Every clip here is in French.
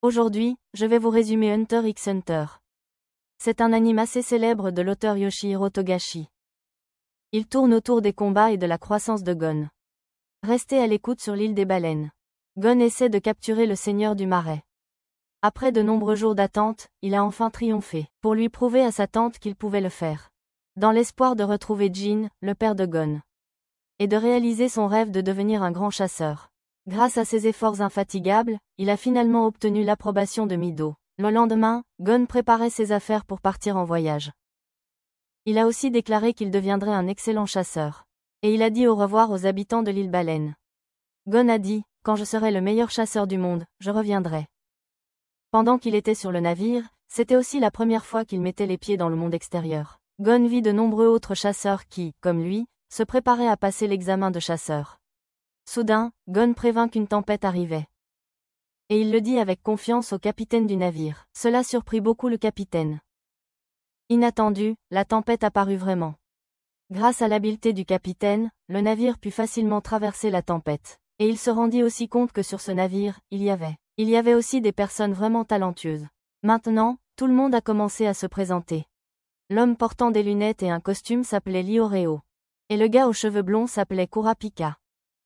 Aujourd'hui, je vais vous résumer Hunter x Hunter. C'est un anime assez célèbre de l'auteur Yoshihiro Togashi. Il tourne autour des combats et de la croissance de Gon. Restez à l'écoute sur l'île des baleines. Gon essaie de capturer le seigneur du marais. Après de nombreux jours d'attente, il a enfin triomphé, pour lui prouver à sa tante qu'il pouvait le faire. Dans l'espoir de retrouver Jin, le père de Gon. Et de réaliser son rêve de devenir un grand chasseur. Grâce à ses efforts infatigables, il a finalement obtenu l'approbation de Mido. Le lendemain, Gon préparait ses affaires pour partir en voyage. Il a aussi déclaré qu'il deviendrait un excellent chasseur. Et il a dit au revoir aux habitants de l'île Baleine. Gon a dit, « Quand je serai le meilleur chasseur du monde, je reviendrai. » Pendant qu'il était sur le navire, c'était aussi la première fois qu'il mettait les pieds dans le monde extérieur. Gon vit de nombreux autres chasseurs qui, comme lui, se préparaient à passer l'examen de chasseur. Soudain, Gon prévint qu'une tempête arrivait. Et il le dit avec confiance au capitaine du navire. Cela surprit beaucoup le capitaine. Inattendu, la tempête apparut vraiment. Grâce à l'habileté du capitaine, le navire put facilement traverser la tempête. Et il se rendit aussi compte que sur ce navire, il y avait aussi des personnes vraiment talentueuses. Maintenant, tout le monde a commencé à se présenter. L'homme portant des lunettes et un costume s'appelait Lioreo. Et le gars aux cheveux blonds s'appelait Kurapika.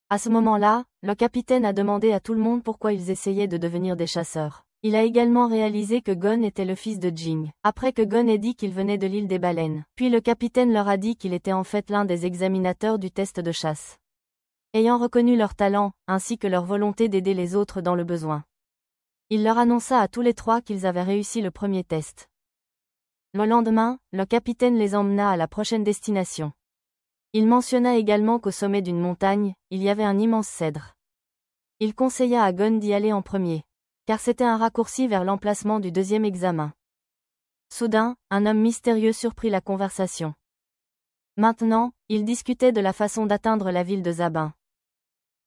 À ce moment-là, le capitaine a demandé à tout le monde pourquoi ils essayaient de devenir des chasseurs. Il a également réalisé que Gon était le fils de Jing, après que Gon ait dit qu'il venait de l'île des baleines. Puis le capitaine leur a dit qu'il était en fait l'un des examinateurs du test de chasse. Ayant reconnu leur talent, ainsi que leur volonté d'aider les autres dans le besoin. Il leur annonça à tous les trois qu'ils avaient réussi le premier test. Le lendemain, le capitaine les emmena à la prochaine destination. Il mentionna également qu'au sommet d'une montagne, il y avait un immense cèdre. Il conseilla à Gon d'y aller en premier, car c'était un raccourci vers l'emplacement du deuxième examen. Soudain, un homme mystérieux surprit la conversation. Maintenant, ils discutaient de la façon d'atteindre la ville de Zabin.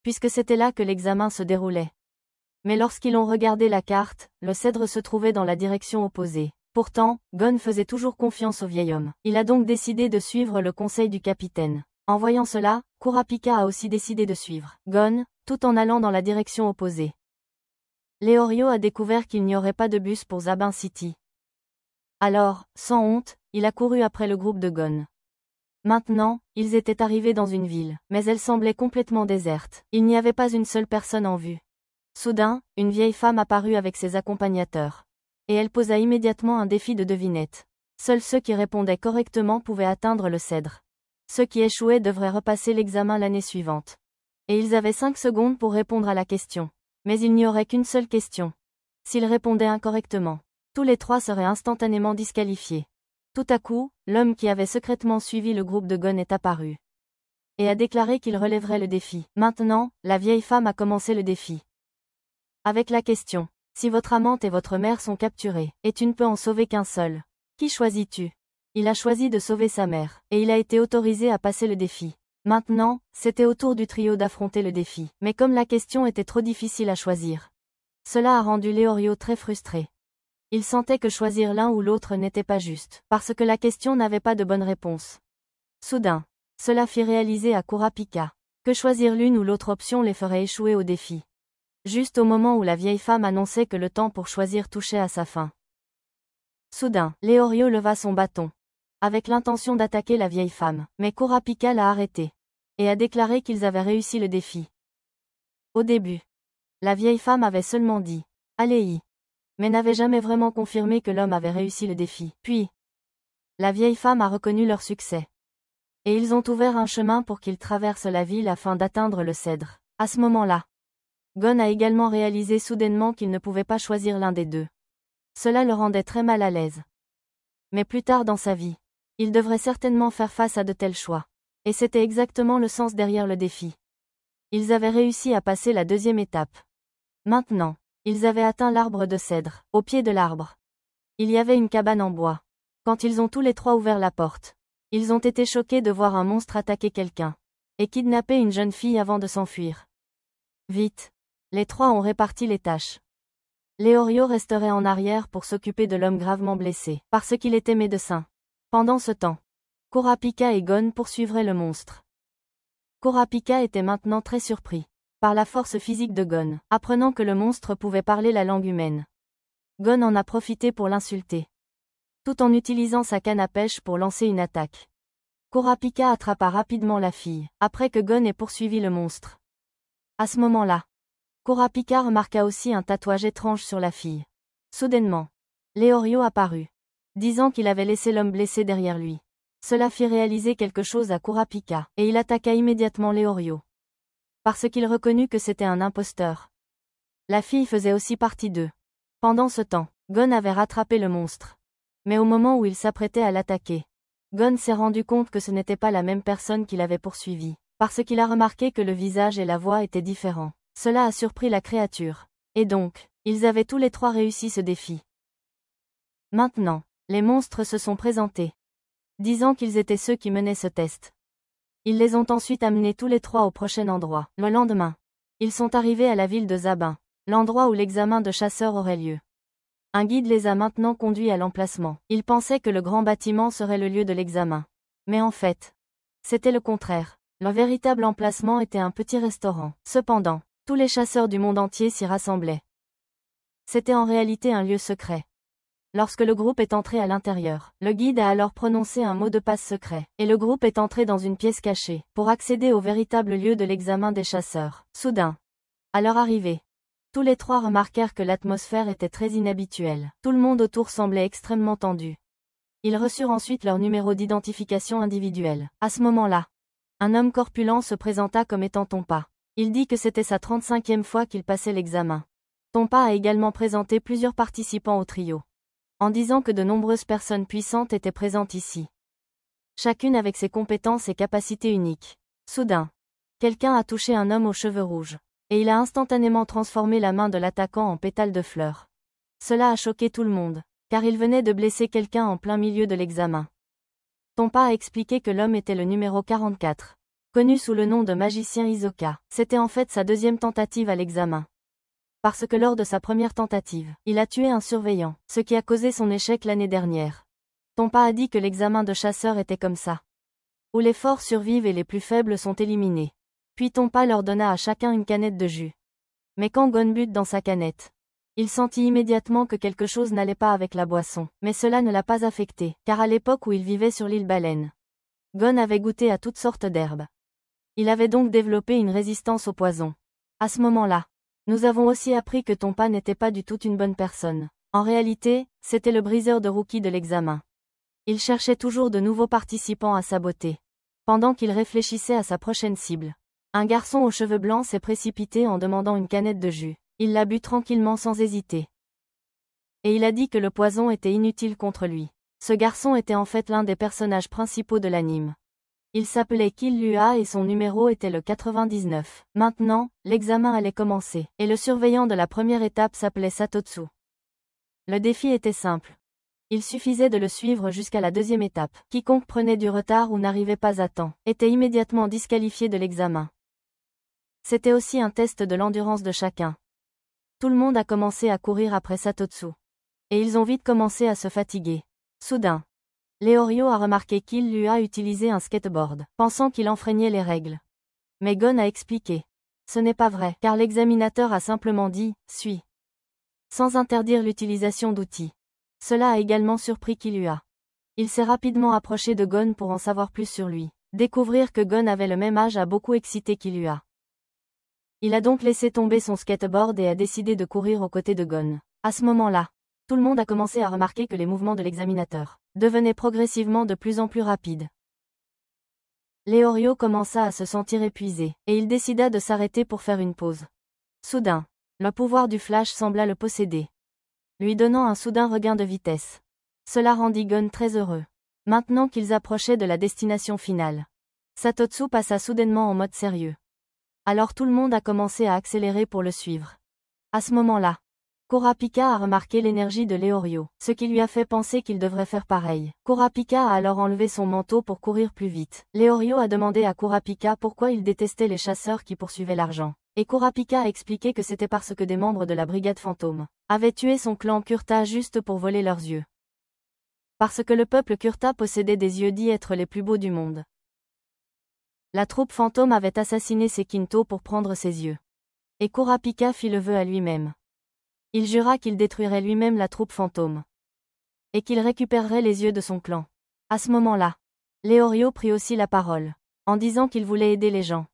Puisque c'était là que l'examen se déroulait. Mais lorsqu'ils ont regardé la carte, le cèdre se trouvait dans la direction opposée. Pourtant, Gon faisait toujours confiance au vieil homme. Il a donc décidé de suivre le conseil du capitaine. En voyant cela, Kurapika a aussi décidé de suivre Gon, tout en allant dans la direction opposée. Leorio a découvert qu'il n'y aurait pas de bus pour Zabin City. Alors, sans honte, il a couru après le groupe de Gon. Maintenant, ils étaient arrivés dans une ville, mais elle semblait complètement déserte. Il n'y avait pas une seule personne en vue. Soudain, une vieille femme apparut avec ses accompagnateurs. Et elle posa immédiatement un défi de devinette. Seuls ceux qui répondaient correctement pouvaient atteindre le cèdre. Ceux qui échouaient devraient repasser l'examen l'année suivante. Et ils avaient 5 secondes pour répondre à la question. Mais il n'y aurait qu'une seule question. S'ils répondaient incorrectement, tous les trois seraient instantanément disqualifiés. Tout à coup, l'homme qui avait secrètement suivi le groupe de Gon est apparu. Et a déclaré qu'il relèverait le défi. Maintenant, la vieille femme a commencé le défi. Avec la question. Si votre amante et votre mère sont capturées, et tu ne peux en sauver qu'un seul, qui choisis-tu? Il a choisi de sauver sa mère, et il a été autorisé à passer le défi. Maintenant, c'était au tour du trio d'affronter le défi. Mais comme la question était trop difficile à choisir, cela a rendu Leorio très frustré. Il sentait que choisir l'un ou l'autre n'était pas juste, parce que la question n'avait pas de bonne réponse. Soudain, cela fit réaliser à Kurapika que choisir l'une ou l'autre option les ferait échouer au défi. Juste au moment où la vieille femme annonçait que le temps pour choisir touchait à sa fin. Soudain, Leorio leva son bâton, avec l'intention d'attaquer la vieille femme, mais Kurapika l'a arrêté, et a déclaré qu'ils avaient réussi le défi. Au début, la vieille femme avait seulement dit « Allez-y », mais n'avait jamais vraiment confirmé que l'homme avait réussi le défi. Puis, la vieille femme a reconnu leur succès. Et ils ont ouvert un chemin pour qu'ils traversent la ville afin d'atteindre le cèdre. À ce moment-là, Gon a également réalisé soudainement qu'il ne pouvait pas choisir l'un des deux. Cela le rendait très mal à l'aise. Mais plus tard dans sa vie, il devrait certainement faire face à de tels choix. Et c'était exactement le sens derrière le défi. Ils avaient réussi à passer la deuxième étape. Maintenant, ils avaient atteint l'arbre de cèdre. Au pied de l'arbre, il y avait une cabane en bois. Quand ils ont tous les trois ouvert la porte, ils ont été choqués de voir un monstre attaquer quelqu'un et kidnapper une jeune fille avant de s'enfuir. Vite. Les trois ont réparti les tâches. Leorio resterait en arrière pour s'occuper de l'homme gravement blessé, parce qu'il était médecin. Pendant ce temps, Kurapika et Gon poursuivraient le monstre. Kurapika était maintenant très surpris par la force physique de Gon, apprenant que le monstre pouvait parler la langue humaine. Gon en a profité pour l'insulter, tout en utilisant sa canne à pêche pour lancer une attaque. Kurapika attrapa rapidement la fille, après que Gon ait poursuivi le monstre. À ce moment-là, Kurapika remarqua aussi un tatouage étrange sur la fille. Soudainement, Leorio apparut, disant qu'il avait laissé l'homme blessé derrière lui. Cela fit réaliser quelque chose à Kurapika, et il attaqua immédiatement Leorio. Parce qu'il reconnut que c'était un imposteur. La fille faisait aussi partie d'eux. Pendant ce temps, Gon avait rattrapé le monstre. Mais au moment où il s'apprêtait à l'attaquer, Gon s'est rendu compte que ce n'était pas la même personne qu'il avait poursuivi, parce qu'il a remarqué que le visage et la voix étaient différents. Cela a surpris la créature. Et donc, ils avaient tous les trois réussi ce défi. Maintenant, les monstres se sont présentés, disant qu'ils étaient ceux qui menaient ce test. Ils les ont ensuite amenés tous les trois au prochain endroit. Le lendemain, ils sont arrivés à la ville de Zabin, l'endroit où l'examen de chasseurs aurait lieu. Un guide les a maintenant conduits à l'emplacement. Ils pensaient que le grand bâtiment serait le lieu de l'examen. Mais en fait, c'était le contraire. Le véritable emplacement était un petit restaurant. Cependant, tous les chasseurs du monde entier s'y rassemblaient. C'était en réalité un lieu secret. Lorsque le groupe est entré à l'intérieur, le guide a alors prononcé un mot de passe secret, et le groupe est entré dans une pièce cachée, pour accéder au véritable lieu de l'examen des chasseurs. Soudain, à leur arrivée, tous les trois remarquèrent que l'atmosphère était très inhabituelle. Tout le monde autour semblait extrêmement tendu. Ils reçurent ensuite leur numéro d'identification individuel. À ce moment-là, un homme corpulent se présenta comme étant Tompa. Il dit que c'était sa 35e fois qu'il passait l'examen. Tompa a également présenté plusieurs participants au trio, en disant que de nombreuses personnes puissantes étaient présentes ici, chacune avec ses compétences et capacités uniques. Soudain, quelqu'un a touché un homme aux cheveux rouges, et il a instantanément transformé la main de l'attaquant en pétale de fleurs. Cela a choqué tout le monde, car il venait de blesser quelqu'un en plein milieu de l'examen. Tompa a expliqué que l'homme était le numéro 44, connu sous le nom de magicien Hisoka. C'était en fait sa deuxième tentative à l'examen. Parce que lors de sa première tentative, il a tué un surveillant, ce qui a causé son échec l'année dernière. Tompa a dit que l'examen de chasseur était comme ça, où les forts survivent et les plus faibles sont éliminés. Puis Tompa leur donna à chacun une canette de jus. Mais quand Gon but dans sa canette, il sentit immédiatement que quelque chose n'allait pas avec la boisson. Mais cela ne l'a pas affecté, car à l'époque où il vivait sur l'île Baleine, Gon avait goûté à toutes sortes d'herbes. Il avait donc développé une résistance au poison. À ce moment-là, nous avons aussi appris que Tompa n'était pas du tout une bonne personne. En réalité, c'était le briseur de rookies de l'examen. Il cherchait toujours de nouveaux participants à saboter. Pendant qu'il réfléchissait à sa prochaine cible, un garçon aux cheveux blancs s'est précipité en demandant une canette de jus. Il l'a bu tranquillement sans hésiter. Et il a dit que le poison était inutile contre lui. Ce garçon était en fait l'un des personnages principaux de l'anime. Il s'appelait Killua et son numéro était le 99. Maintenant, l'examen allait commencer, et le surveillant de la première étape s'appelait Satotsu. Le défi était simple. Il suffisait de le suivre jusqu'à la deuxième étape. Quiconque prenait du retard ou n'arrivait pas à temps, était immédiatement disqualifié de l'examen. C'était aussi un test de l'endurance de chacun. Tout le monde a commencé à courir après Satotsu. Et ils ont vite commencé à se fatiguer. Soudain, Leorio a remarqué qu'il lui a utilisé un skateboard, pensant qu'il enfreignait les règles. Mais Gon a expliqué. Ce n'est pas vrai, car l'examinateur a simplement dit « suis », sans interdire l'utilisation d'outils. Cela a également surpris Killua. Il s'est rapidement approché de Gon pour en savoir plus sur lui. Découvrir que Gon avait le même âge a beaucoup excité Killua. Il a donc laissé tomber son skateboard et a décidé de courir aux côtés de Gon. À ce moment-là, tout le monde a commencé à remarquer que les mouvements de l'examinateur devenaient progressivement de plus en plus rapides. Leorio commença à se sentir épuisé, et il décida de s'arrêter pour faire une pause. Soudain, le pouvoir du flash sembla le posséder, lui donnant un soudain regain de vitesse. Cela rendit Gon très heureux. Maintenant qu'ils approchaient de la destination finale, Satotsu passa soudainement en mode sérieux. Alors tout le monde a commencé à accélérer pour le suivre. À ce moment-là, Kurapika a remarqué l'énergie de Leorio, ce qui lui a fait penser qu'il devrait faire pareil. Kurapika a alors enlevé son manteau pour courir plus vite. Leorio a demandé à Kurapika pourquoi il détestait les chasseurs qui poursuivaient l'argent. Et Kurapika a expliqué que c'était parce que des membres de la brigade fantôme avaient tué son clan Kurta juste pour voler leurs yeux. Parce que le peuple Kurta possédait des yeux dits être les plus beaux du monde. La troupe fantôme avait assassiné Sekinto pour prendre ses yeux. Et Kurapika fit le vœu à lui-même. Il jura qu'il détruirait lui-même la troupe fantôme. Et qu'il récupérerait les yeux de son clan. À ce moment-là, Leorio prit aussi la parole, en disant qu'il voulait aider les gens.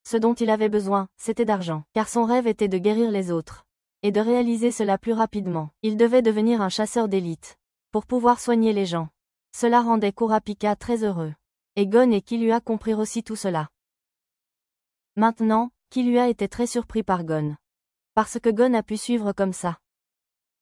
Ce dont il avait besoin, c'était d'argent, car son rêve était de guérir les autres. Et de réaliser cela plus rapidement, il devait devenir un chasseur d'élite, pour pouvoir soigner les gens. Cela rendait Kurapika très heureux. Et Gon et Killua comprirent aussi tout cela. Maintenant, Killua était très surpris par Gon. Parce que Gon a pu suivre comme ça.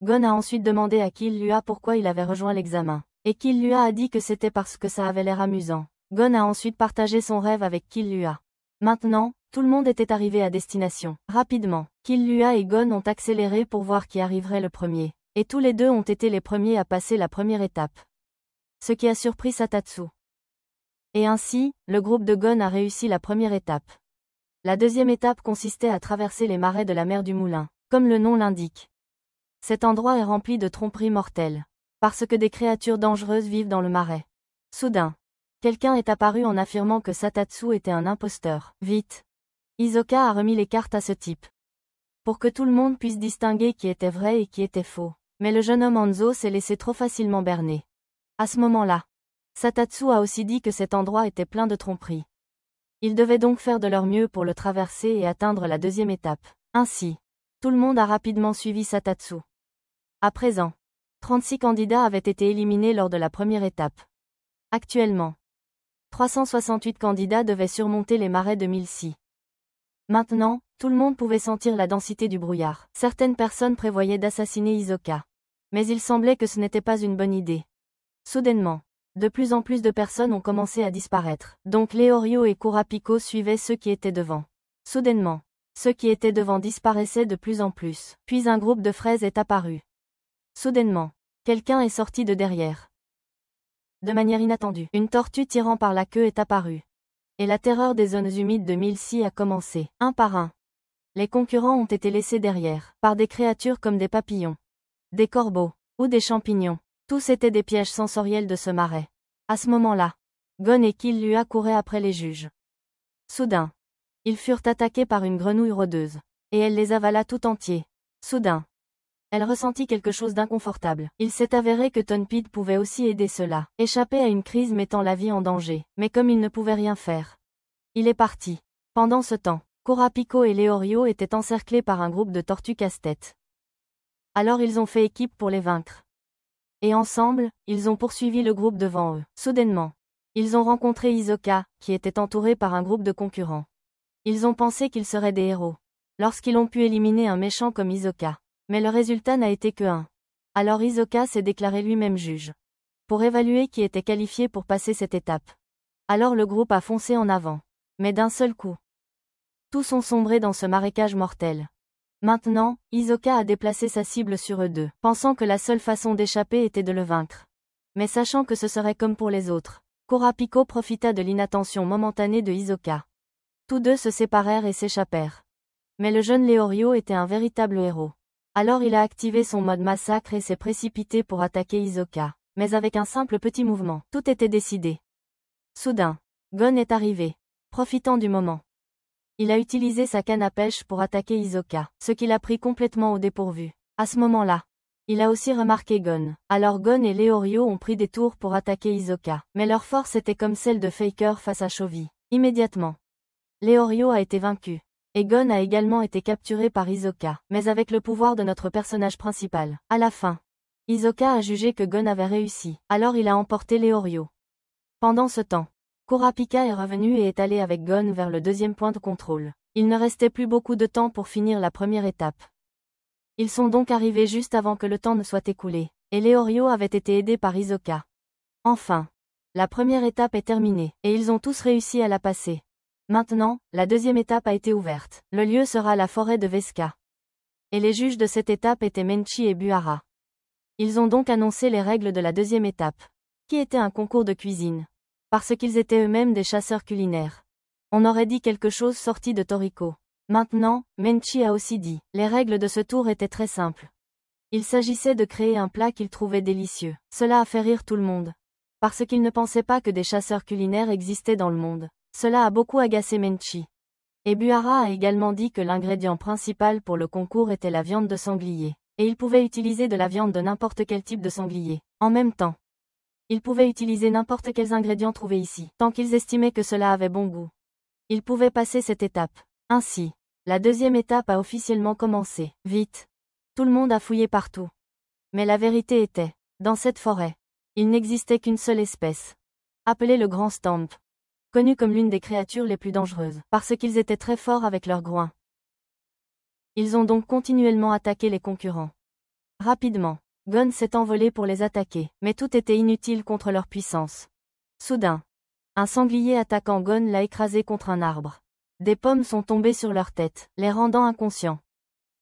Gon a ensuite demandé à Killua pourquoi il avait rejoint l'examen. Et Killua a dit que c'était parce que ça avait l'air amusant. Gon a ensuite partagé son rêve avec Killua. Maintenant, tout le monde était arrivé à destination. Rapidement, Killua et Gon ont accéléré pour voir qui arriverait le premier. Et tous les deux ont été les premiers à passer la première étape. Ce qui a surpris Satatsu. Et ainsi, le groupe de Gon a réussi la première étape. La deuxième étape consistait à traverser les marais de la mer du Moulin, comme le nom l'indique. Cet endroit est rempli de tromperies mortelles, parce que des créatures dangereuses vivent dans le marais. Soudain, quelqu'un est apparu en affirmant que Satatsu était un imposteur. Vite, Hisoka a remis les cartes à ce type, pour que tout le monde puisse distinguer qui était vrai et qui était faux. Mais le jeune homme Hanzo s'est laissé trop facilement berner. À ce moment-là, Satatsu a aussi dit que cet endroit était plein de tromperies. Ils devaient donc faire de leur mieux pour le traverser et atteindre la deuxième étape. Ainsi, tout le monde a rapidement suivi Satatsu. À présent, 36 candidats avaient été éliminés lors de la première étape. Actuellement, 368 candidats devaient surmonter les marais de Milsi. Maintenant, tout le monde pouvait sentir la densité du brouillard. Certaines personnes prévoyaient d'assassiner Hisoka. Mais il semblait que ce n'était pas une bonne idée. Soudainement, de plus en plus de personnes ont commencé à disparaître. Donc Leorio et Kurapika suivaient ceux qui étaient devant. Soudainement, ceux qui étaient devant disparaissaient de plus en plus. Puis un groupe de fraises est apparu. Soudainement, quelqu'un est sorti de derrière. De manière inattendue, une tortue tirant par la queue est apparue. Et la terreur des zones humides de Milsi a commencé, un par un. Les concurrents ont été laissés derrière, par des créatures comme des papillons, des corbeaux, ou des champignons. Tous étaient des pièges sensoriels de ce marais. À ce moment-là, Gon et Killua couraient après les juges. Soudain, ils furent attaqués par une grenouille rôdeuse. Et elle les avala tout entiers. Soudain, elle ressentit quelque chose d'inconfortable. Il s'est avéré que Tonpid pouvait aussi aider cela, échapper à une crise mettant la vie en danger. Mais comme il ne pouvait rien faire, il est parti. Pendant ce temps, Kurapika et Leorio étaient encerclés par un groupe de tortues casse-tête. Alors ils ont fait équipe pour les vaincre. Et ensemble, ils ont poursuivi le groupe devant eux. Soudainement, ils ont rencontré Hisoka, qui était entouré par un groupe de concurrents. Ils ont pensé qu'ils seraient des héros, lorsqu'ils ont pu éliminer un méchant comme Hisoka. Mais le résultat n'a été que 1. Alors Hisoka s'est déclaré lui-même juge, pour évaluer qui était qualifié pour passer cette étape. Alors le groupe a foncé en avant. Mais d'un seul coup, tous ont sombré dans ce marécage mortel. Maintenant, Hisoka a déplacé sa cible sur eux deux, pensant que la seule façon d'échapper était de le vaincre. Mais sachant que ce serait comme pour les autres, Kurapika profita de l'inattention momentanée de Hisoka. Tous deux se séparèrent et s'échappèrent. Mais le jeune Leorio était un véritable héros. Alors il a activé son mode massacre et s'est précipité pour attaquer Hisoka. Mais avec un simple petit mouvement, tout était décidé. Soudain, Gon est arrivé, profitant du moment. Il a utilisé sa canne à pêche pour attaquer Hisoka, ce qui l'a pris complètement au dépourvu. À ce moment-là, il a aussi remarqué Gon. Alors Gon et Leorio ont pris des tours pour attaquer Hisoka. Mais leur force était comme celle de Faker face à Chovy. Immédiatement, Leorio a été vaincu. Et Gon a également été capturé par Hisoka, mais avec le pouvoir de notre personnage principal. À la fin, Hisoka a jugé que Gon avait réussi, alors il a emporté Leorio. Pendant ce temps, Kurapika est revenu et est allé avec Gon vers le deuxième point de contrôle. Il ne restait plus beaucoup de temps pour finir la première étape. Ils sont donc arrivés juste avant que le temps ne soit écoulé, et Leorio avait été aidé par Hisoka. Enfin, la première étape est terminée, et ils ont tous réussi à la passer. Maintenant, la deuxième étape a été ouverte. Le lieu sera la forêt de Veska. Et les juges de cette étape étaient Menchi et Buhara. Ils ont donc annoncé les règles de la deuxième étape, qui était un concours de cuisine. Parce qu'ils étaient eux-mêmes des chasseurs culinaires. On aurait dit quelque chose sorti de Toriko. Maintenant, Menchi a aussi dit. Les règles de ce tour étaient très simples. Il s'agissait de créer un plat qu'ils trouvaient délicieux. Cela a fait rire tout le monde. Parce qu'ils ne pensaient pas que des chasseurs culinaires existaient dans le monde. Cela a beaucoup agacé Menchi. Et Buhara a également dit que l'ingrédient principal pour le concours était la viande de sanglier. Et ils pouvaient utiliser de la viande de n'importe quel type de sanglier. En même temps, ils pouvaient utiliser n'importe quels ingrédients trouvés ici, tant qu'ils estimaient que cela avait bon goût. Ils pouvaient passer cette étape. Ainsi, la deuxième étape a officiellement commencé. Vite. Tout le monde a fouillé partout. Mais la vérité était, dans cette forêt, il n'existait qu'une seule espèce, appelée le grand Stamp, connu comme l'une des créatures les plus dangereuses, parce qu'ils étaient très forts avec leurs groins. Ils ont donc continuellement attaqué les concurrents. Rapidement, Gon s'est envolé pour les attaquer, mais tout était inutile contre leur puissance. Soudain, un sanglier attaquant Gon l'a écrasé contre un arbre. Des pommes sont tombées sur leur tête, les rendant inconscients.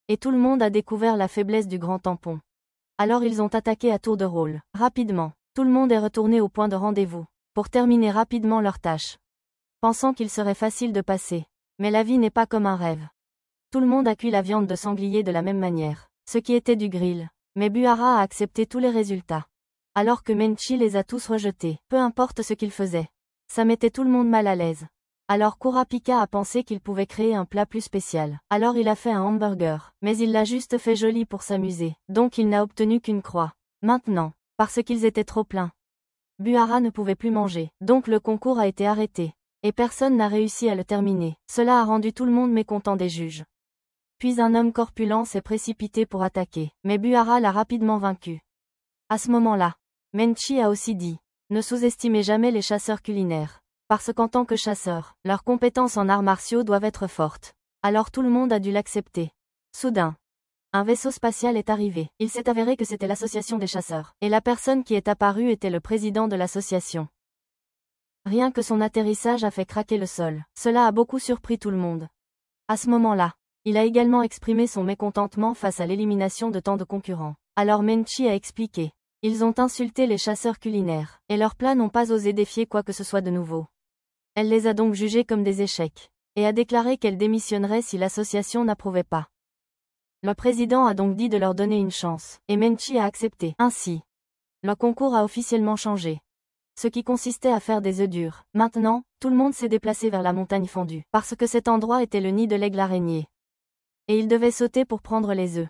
Et tout le monde a découvert la faiblesse du grand tampon. Alors ils ont attaqué à tour de rôle. Rapidement, tout le monde est retourné au point de rendez-vous, pour terminer rapidement leur tâche, pensant qu'il serait facile de passer. Mais la vie n'est pas comme un rêve. Tout le monde a cuit la viande de sanglier de la même manière, ce qui était du grill. Mais Buhara a accepté tous les résultats. Alors que Menchi les a tous rejetés, peu importe ce qu'il faisait. Ça mettait tout le monde mal à l'aise. Alors Kurapika a pensé qu'il pouvait créer un plat plus spécial. Alors il a fait un hamburger, mais il l'a juste fait joli pour s'amuser, donc il n'a obtenu qu'une croix. Maintenant, parce qu'ils étaient trop pleins, Buhara ne pouvait plus manger, donc le concours a été arrêté. Et personne n'a réussi à le terminer. Cela a rendu tout le monde mécontent des juges. Puis un homme corpulent s'est précipité pour attaquer, mais Buhara l'a rapidement vaincu. À ce moment-là, Menchi a aussi dit, ne sous-estimez jamais les chasseurs culinaires. Parce qu'en tant que chasseurs, leurs compétences en arts martiaux doivent être fortes. Alors tout le monde a dû l'accepter. Soudain, un vaisseau spatial est arrivé. Il s'est avéré que c'était l'association des chasseurs. Et la personne qui est apparue était le président de l'association. Rien que son atterrissage a fait craquer le sol. Cela a beaucoup surpris tout le monde. À ce moment-là, il a également exprimé son mécontentement face à l'élimination de tant de concurrents. Alors Menchi a expliqué. Ils ont insulté les chasseurs culinaires, et leurs plats n'ont pas osé défier quoi que ce soit de nouveau. Elle les a donc jugés comme des échecs, et a déclaré qu'elle démissionnerait si l'association n'approuvait pas. Le président a donc dit de leur donner une chance, et Menchi a accepté. Ainsi, le concours a officiellement changé. Ce qui consistait à faire des œufs durs. Maintenant, tout le monde s'est déplacé vers la montagne fendue, parce que cet endroit était le nid de l'aigle araignée. Et il devait sauter pour prendre les œufs.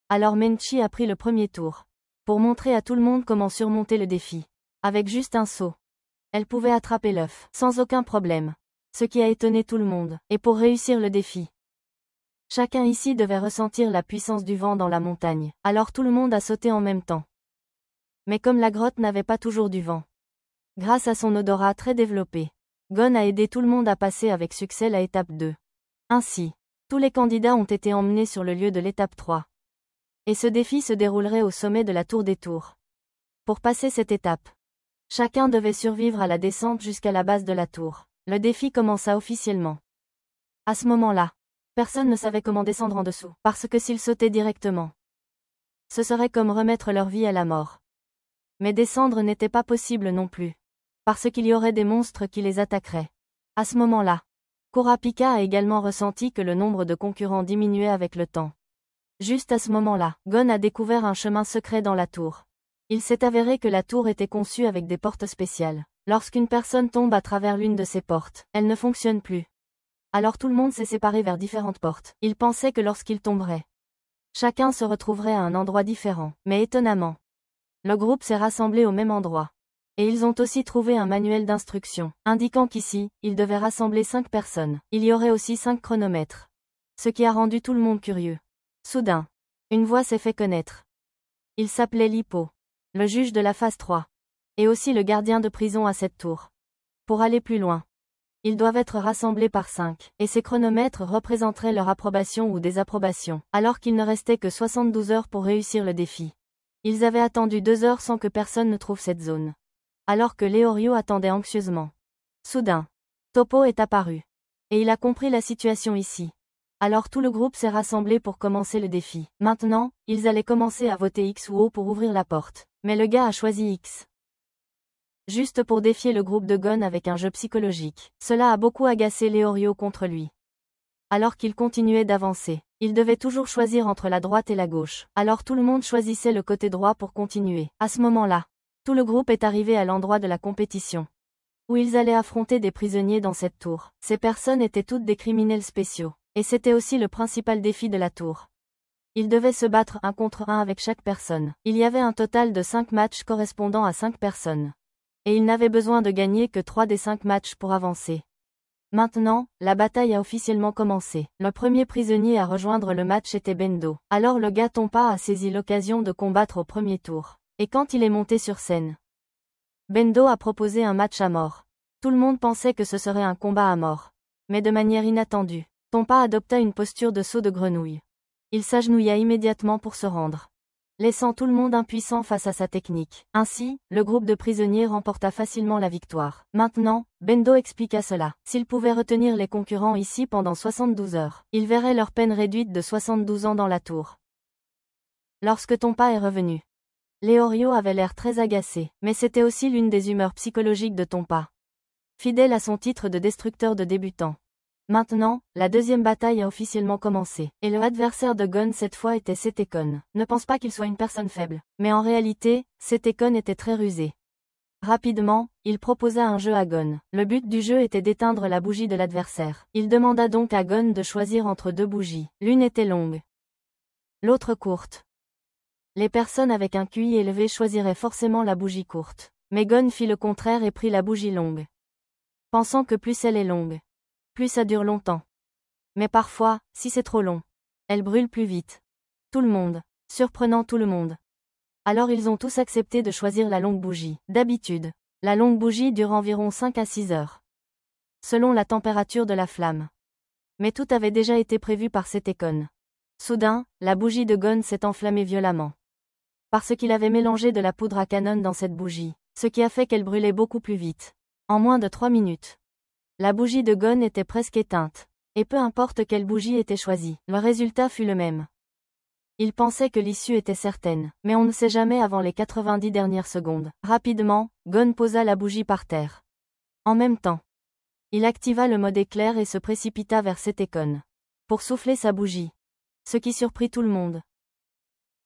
Alors Menchi a pris le premier tour, pour montrer à tout le monde comment surmonter le défi. Avec juste un saut, elle pouvait attraper l'œuf, sans aucun problème. Ce qui a étonné tout le monde, et pour réussir le défi. Chacun ici devait ressentir la puissance du vent dans la montagne, alors tout le monde a sauté en même temps. Mais comme la grotte n'avait pas toujours du vent, grâce à son odorat très développé, Gon a aidé tout le monde à passer avec succès la étape 2. Ainsi, tous les candidats ont été emmenés sur le lieu de l'étape 3. Et ce défi se déroulerait au sommet de la tour des tours. Pour passer cette étape, chacun devait survivre à la descente jusqu'à la base de la tour. Le défi commença officiellement. À ce moment-là, personne ne savait comment descendre en dessous, parce que s'ils sautaient directement, ce serait comme remettre leur vie à la mort. Mais descendre n'était pas possible non plus, parce qu'il y aurait des monstres qui les attaqueraient. À ce moment-là, Kurapika a également ressenti que le nombre de concurrents diminuait avec le temps. Juste à ce moment-là, Gon a découvert un chemin secret dans la tour. Il s'est avéré que la tour était conçue avec des portes spéciales. Lorsqu'une personne tombe à travers l'une de ces portes, elle ne fonctionne plus. Alors tout le monde s'est séparé vers différentes portes. Il pensait que lorsqu'il tomberait, chacun se retrouverait à un endroit différent. Mais étonnamment, le groupe s'est rassemblé au même endroit. Et ils ont aussi trouvé un manuel d'instruction, indiquant qu'ici, ils devaient rassembler 5 personnes. Il y aurait aussi 5 chronomètres. Ce qui a rendu tout le monde curieux. Soudain, une voix s'est fait connaître. Il s'appelait Lippo, le juge de la phase 3. Et aussi le gardien de prison à cette tour. Pour aller plus loin, ils doivent être rassemblés par 5, et ces chronomètres représenteraient leur approbation ou désapprobation, alors qu'il ne restait que 72 heures pour réussir le défi. Ils avaient attendu 2 heures sans que personne ne trouve cette zone. Alors que Leorio attendait anxieusement. Soudain, Toppo est apparu. Et il a compris la situation ici. Alors tout le groupe s'est rassemblé pour commencer le défi. Maintenant, ils allaient commencer à voter X ou O pour ouvrir la porte. Mais le gars a choisi X. Juste pour défier le groupe de Gon avec un jeu psychologique. Cela a beaucoup agacé Leorio contre lui. Alors qu'il continuait d'avancer, il devait toujours choisir entre la droite et la gauche. Alors tout le monde choisissait le côté droit pour continuer. À ce moment-là, tout le groupe est arrivé à l'endroit de la compétition, où ils allaient affronter des prisonniers dans cette tour. Ces personnes étaient toutes des criminels spéciaux. Et c'était aussi le principal défi de la tour. Il devait se battre 1 contre 1 avec chaque personne. Il y avait un total de 5 matchs correspondant à 5 personnes. Et il n'avait besoin de gagner que 3 des 5 matchs pour avancer. Maintenant, la bataille a officiellement commencé. Le premier prisonnier à rejoindre le match était Bendo. Alors le gars Tompa a saisi l'occasion de combattre au premier tour. Et quand il est monté sur scène, Bendo a proposé un match à mort. Tout le monde pensait que ce serait un combat à mort. Mais de manière inattendue, Tompa adopta une posture de saut de grenouille. Il s'agenouilla immédiatement pour se rendre, laissant tout le monde impuissant face à sa technique. Ainsi, le groupe de prisonniers remporta facilement la victoire. Maintenant, Bendo expliqua cela. S'ils pouvaient retenir les concurrents ici pendant 72 heures, ils verraient leur peine réduite de 72 ans dans la tour. Lorsque Tompa est revenu, Leorio avait l'air très agacé, mais c'était aussi l'une des humeurs psychologiques de Tompa. Fidèle à son titre de destructeur de débutants. Maintenant, la deuxième bataille a officiellement commencé, et le adversaire de Gon cette fois était Setekon. Ne pense pas qu'il soit une personne faible, mais en réalité, Setekon était très rusé. Rapidement, il proposa un jeu à Gon. Le but du jeu était d'éteindre la bougie de l'adversaire. Il demanda donc à Gon de choisir entre 2 bougies. L'une était longue, l'autre courte. Les personnes avec un QI élevé choisiraient forcément la bougie courte. Mais Gon fit le contraire et prit la bougie longue, pensant que plus elle est longue, plus ça dure longtemps. Mais parfois, si c'est trop long, elle brûle plus vite. Tout le monde, surprenant tout le monde. Alors ils ont tous accepté de choisir la longue bougie. D'habitude, la longue bougie dure environ 5 à 6 heures, selon la température de la flamme. Mais tout avait déjà été prévu par Setekon. Soudain, la bougie de Gon s'est enflammée violemment. Parce qu'il avait mélangé de la poudre à canon dans cette bougie, ce qui a fait qu'elle brûlait beaucoup plus vite. En moins de 3 minutes. La bougie de Gon était presque éteinte. Et peu importe quelle bougie était choisie, le résultat fut le même. Il pensait que l'issue était certaine, mais on ne sait jamais avant les 90 dernières secondes. Rapidement, Gon posa la bougie par terre. En même temps, il activa le mode éclair et se précipita vers Setekon pour souffler sa bougie. Ce qui surprit tout le monde.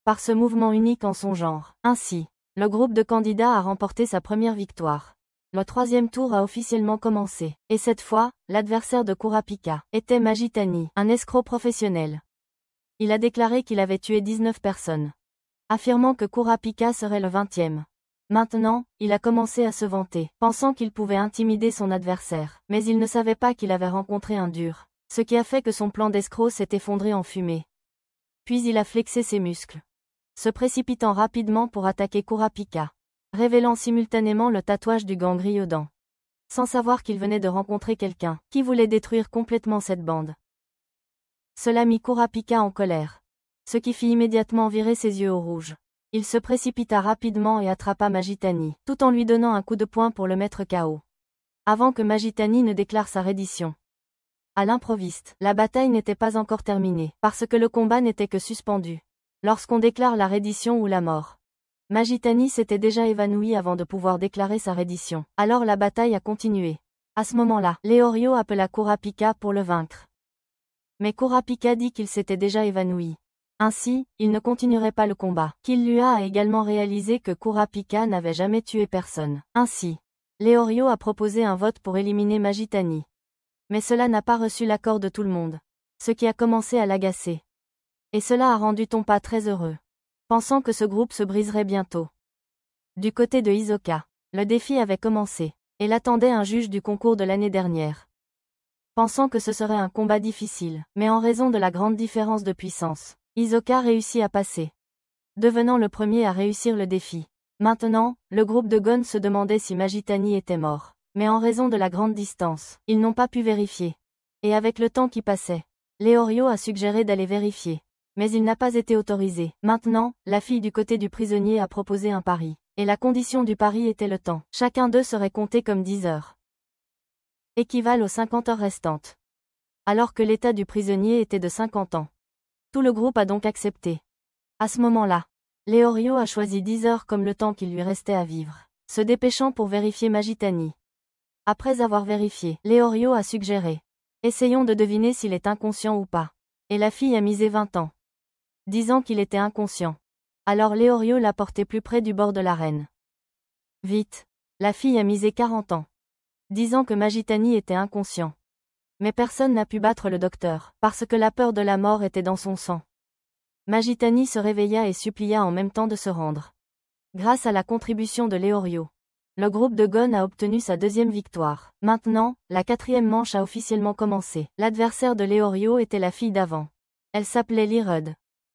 Par ce mouvement unique en son genre. Ainsi, le groupe de candidats a remporté sa première victoire. Le troisième tour a officiellement commencé, et cette fois, l'adversaire de Kurapika était Magitani, un escroc professionnel. Il a déclaré qu'il avait tué 19 personnes, affirmant que Kurapika serait le 20e. Maintenant, il a commencé à se vanter, pensant qu'il pouvait intimider son adversaire, mais il ne savait pas qu'il avait rencontré un dur, ce qui a fait que son plan d'escroc s'est effondré en fumée. Puis il a flexé ses muscles, se précipitant rapidement pour attaquer Kurapika, révélant simultanément le tatouage du gang Ryodan, sans savoir qu'il venait de rencontrer quelqu'un qui voulait détruire complètement cette bande. Cela mit Kurapika en colère, ce qui fit immédiatement virer ses yeux au rouge. Il se précipita rapidement et attrapa Magitani, tout en lui donnant un coup de poing pour le mettre KO. Avant que Magitani ne déclare sa reddition. À l'improviste, la bataille n'était pas encore terminée, parce que le combat n'était que suspendu. Lorsqu'on déclare la reddition ou la mort, Magitani s'était déjà évanoui avant de pouvoir déclarer sa reddition. Alors la bataille a continué. À ce moment-là, Leorio appela Kurapika pour le vaincre. Mais Kurapika dit qu'il s'était déjà évanoui. Ainsi, il ne continuerait pas le combat. Killua a également réalisé que Kurapika n'avait jamais tué personne. Ainsi, Leorio a proposé un vote pour éliminer Magitani. Mais cela n'a pas reçu l'accord de tout le monde, ce qui a commencé à l'agacer. Et cela a rendu Tompa très heureux, pensant que ce groupe se briserait bientôt. Du côté de Hisoka, le défi avait commencé, et l'attendait un juge du concours de l'année dernière. Pensant que ce serait un combat difficile, mais en raison de la grande différence de puissance, Hisoka réussit à passer, devenant le premier à réussir le défi. Maintenant, le groupe de Gon se demandait si Magitani était mort, mais en raison de la grande distance, ils n'ont pas pu vérifier. Et avec le temps qui passait, Leorio a suggéré d'aller vérifier. Mais il n'a pas été autorisé. Maintenant, la fille du côté du prisonnier a proposé un pari. Et la condition du pari était le temps. Chacun d'eux serait compté comme 10 heures, équivalent aux 50 heures restantes. Alors que l'état du prisonnier était de 50 ans. Tout le groupe a donc accepté. À ce moment-là, Leorio a choisi 10 heures comme le temps qu'il lui restait à vivre, se dépêchant pour vérifier Magitani. Après avoir vérifié, Leorio a suggéré. Essayons de deviner s'il est inconscient ou pas. Et la fille a misé 20 ans. Disant qu'il était inconscient. Alors Leorio l'a porté plus près du bord de l'arène. Vite. La fille a misé 40 ans. Disant que Magitani était inconscient. Mais personne n'a pu battre le docteur, parce que la peur de la mort était dans son sang. Magitani se réveilla et supplia en même temps de se rendre. Grâce à la contribution de Leorio, le groupe de Gon a obtenu sa deuxième victoire. Maintenant, la quatrième manche a officiellement commencé. L'adversaire de Leorio était la fille d'avant. Elle s'appelait Lirud.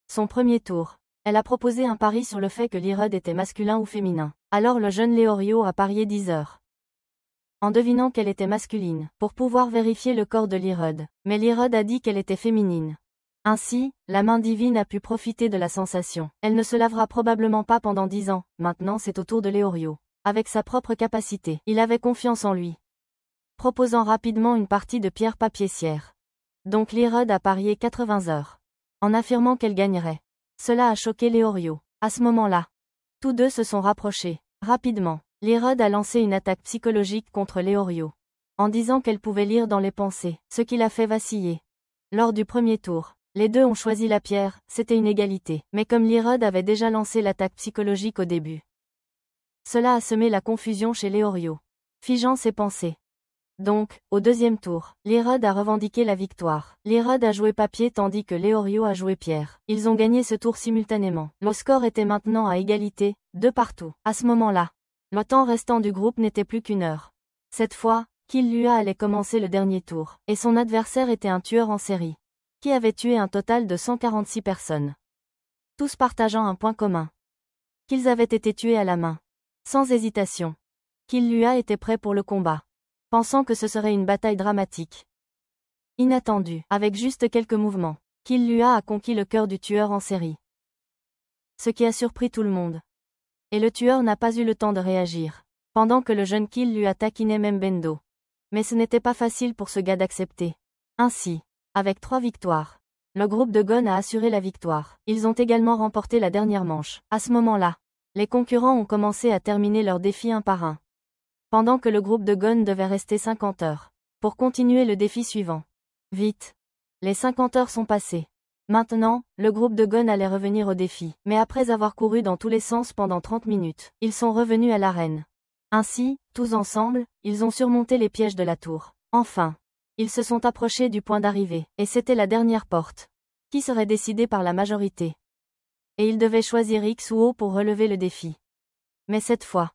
Son premier tour, elle a proposé un pari sur le fait que Lirud était masculin ou féminin. Alors le jeune Leorio a parié 10 heures. En devinant qu'elle était masculine, pour pouvoir vérifier le corps de Lirud. Mais Lirud a dit qu'elle était féminine. Ainsi, la main divine a pu profiter de la sensation. Elle ne se lavera probablement pas pendant 10 ans, maintenant c'est au tour de Leorio. Avec sa propre capacité, il avait confiance en lui. Proposant rapidement une partie de pierre-papier-cière. Donc Lirud a parié 80 heures. En affirmant qu'elle gagnerait. Cela a choqué Leorio. À ce moment-là, tous deux se sont rapprochés. Rapidement, Lirud a lancé une attaque psychologique contre Leorio. En disant qu'elle pouvait lire dans les pensées, ce qui l'a fait vaciller. Lors du premier tour, les deux ont choisi la pierre, c'était une égalité. Mais comme Lirud avait déjà lancé l'attaque psychologique au début, cela a semé la confusion chez Leorio, figeant ses pensées. Donc, au deuxième tour, Lirud a revendiqué la victoire. Lirud a joué papier tandis que Leorio a joué pierre. Ils ont gagné ce tour simultanément. Le score était maintenant à égalité, 2 partout. À ce moment-là, le temps restant du groupe n'était plus qu'1 heure. Cette fois, Killua allait commencer le dernier tour, et son adversaire était un tueur en série, qui avait tué un total de 146 personnes. Tous partageant un point commun. Qu'ils avaient été tués à la main. Sans hésitation. Killua était prêt pour le combat. Pensant que ce serait une bataille dramatique. Inattendue, avec juste quelques mouvements, Killua a conquis le cœur du tueur en série. Ce qui a surpris tout le monde. Et le tueur n'a pas eu le temps de réagir, pendant que le jeune Killua taquinait même Bendo. Mais ce n'était pas facile pour ce gars d'accepter. Ainsi, avec 3 victoires, le groupe de Gon a assuré la victoire. Ils ont également remporté la dernière manche. À ce moment-là, les concurrents ont commencé à terminer leurs défis un par un. Pendant que le groupe de Gon devait rester 50 heures. Pour continuer le défi suivant. Vite. Les 50 heures sont passées. Maintenant, le groupe de Gon allait revenir au défi. Mais après avoir couru dans tous les sens pendant 30 minutes, ils sont revenus à l'arène. Ainsi, tous ensemble, ils ont surmonté les pièges de la tour. Enfin, ils se sont approchés du point d'arrivée. Et c'était la dernière porte, qui serait décidée par la majorité. Et ils devaient choisir X ou O pour relever le défi. Mais cette fois,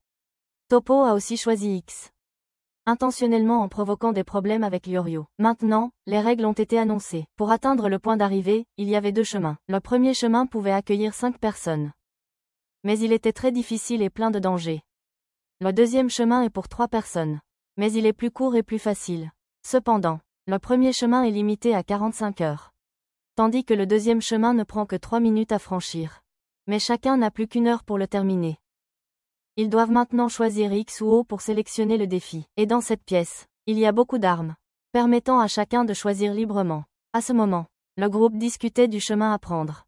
Toppo a aussi choisi X. Intentionnellement en provoquant des problèmes avec Leorio. Maintenant, les règles ont été annoncées. Pour atteindre le point d'arrivée, il y avait 2 chemins. Le premier chemin pouvait accueillir 5 personnes. Mais il était très difficile et plein de dangers. Le deuxième chemin est pour 3 personnes. Mais il est plus court et plus facile. Cependant, le premier chemin est limité à 45 heures. Tandis que le deuxième chemin ne prend que 3 minutes à franchir. Mais chacun n'a plus qu'1 heure pour le terminer. Ils doivent maintenant choisir X ou O pour sélectionner le défi. Et dans cette pièce, il y a beaucoup d'armes, permettant à chacun de choisir librement. À ce moment, le groupe discutait du chemin à prendre.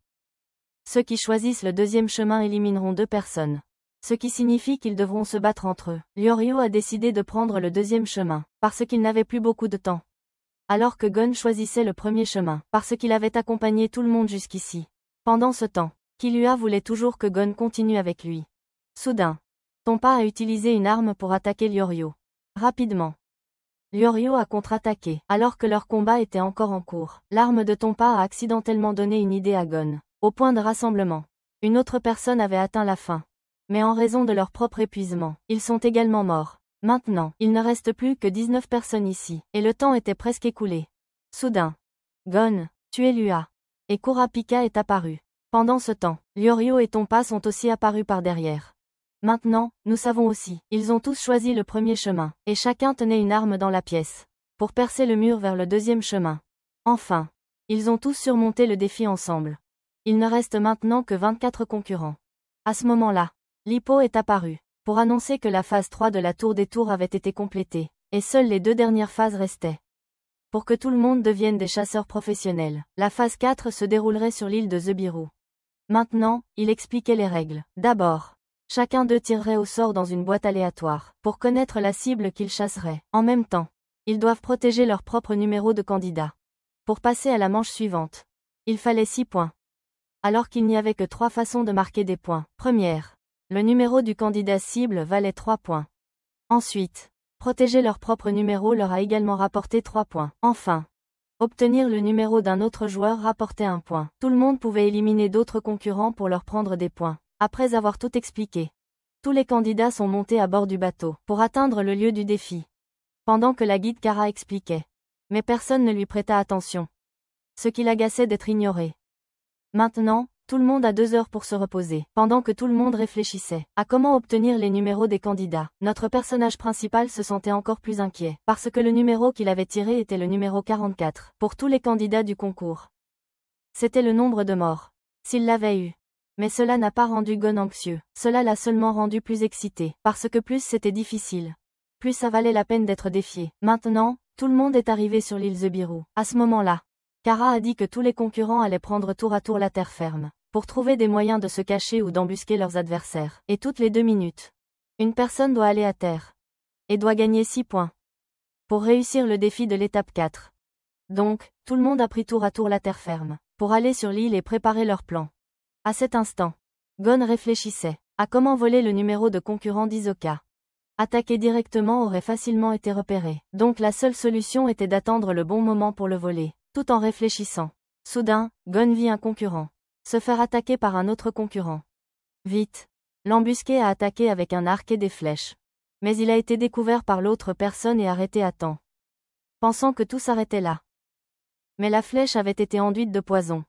Ceux qui choisissent le deuxième chemin élimineront 2 personnes. Ce qui signifie qu'ils devront se battre entre eux. Leorio a décidé de prendre le deuxième chemin, parce qu'il n'avait plus beaucoup de temps. Alors que Gon choisissait le premier chemin, parce qu'il avait accompagné tout le monde jusqu'ici. Pendant ce temps, Killua voulait toujours que Gon continue avec lui. Soudain, Tompa a utilisé une arme pour attaquer Leorio. Rapidement. Leorio a contre-attaqué, alors que leur combat était encore en cours. L'arme de Tompa a accidentellement donné une idée à Gon. Au point de rassemblement, une autre personne avait atteint la fin. Mais en raison de leur propre épuisement, ils sont également morts. Maintenant, il ne reste plus que 19 personnes ici, et le temps était presque écoulé. Soudain, Gon, tué Lua. Et Kurapika est apparu. Pendant ce temps, Leorio et Tompa sont aussi apparus par derrière. Maintenant, nous savons aussi, ils ont tous choisi le premier chemin, et chacun tenait une arme dans la pièce, pour percer le mur vers le deuxième chemin. Enfin, ils ont tous surmonté le défi ensemble. Il ne reste maintenant que 24 concurrents. À ce moment-là, Lippo est apparu, pour annoncer que la phase 3 de la tour des tours avait été complétée, et seules les 2 dernières phases restaient. Pour que tout le monde devienne des chasseurs professionnels, la phase 4 se déroulerait sur l'île de Zebiru. Maintenant, il expliquait les règles. D'abord, chacun d'eux tirerait au sort dans une boîte aléatoire, pour connaître la cible qu'ils chasseraient. En même temps, ils doivent protéger leur propre numéro de candidat. Pour passer à la manche suivante, il fallait 6 points. Alors qu'il n'y avait que 3 façons de marquer des points. Première, le numéro du candidat cible valait 3 points. Ensuite, protéger leur propre numéro leur a également rapporté 3 points. Enfin, Obtenir le numéro d'un autre joueur rapportait un point. Tout le monde pouvait éliminer d'autres concurrents pour leur prendre des points. Après avoir tout expliqué, tous les candidats sont montés à bord du bateau pour atteindre le lieu du défi. Pendant que la guide Kara expliquait. Mais personne ne lui prêta attention. Ce qui l'agaçait d'être ignoré. Maintenant, tout le monde a 2 heures pour se reposer. Pendant que tout le monde réfléchissait à comment obtenir les numéros des candidats, notre personnage principal se sentait encore plus inquiet, parce que le numéro qu'il avait tiré était le numéro 44, pour tous les candidats du concours. C'était le nombre de morts. S'il l'avait eu. Mais cela n'a pas rendu Gon anxieux, cela l'a seulement rendu plus excité, parce que plus c'était difficile, plus ça valait la peine d'être défié. Maintenant, tout le monde est arrivé sur l'île Zebiru. À ce moment-là, Kara a dit que tous les concurrents allaient prendre tour à tour la terre ferme, pour trouver des moyens de se cacher ou d'embusquer leurs adversaires. Et toutes les 2 minutes, une personne doit aller à terre. Et doit gagner 6 points. Pour réussir le défi de l'étape 4. Donc, tout le monde a pris tour à tour la terre ferme, pour aller sur l'île et préparer leur plan. À cet instant, Gon réfléchissait à comment voler le numéro de concurrent d'Hisoka. Attaquer directement aurait facilement été repéré, donc la seule solution était d'attendre le bon moment pour le voler. Tout en réfléchissant, soudain, Gon vit un concurrent se faire attaquer par un autre concurrent. Vite, l'embusqué a attaqué avec un arc et des flèches. Mais il a été découvert par l'autre personne et arrêté à temps, pensant que tout s'arrêtait là. Mais la flèche avait été enduite de poison.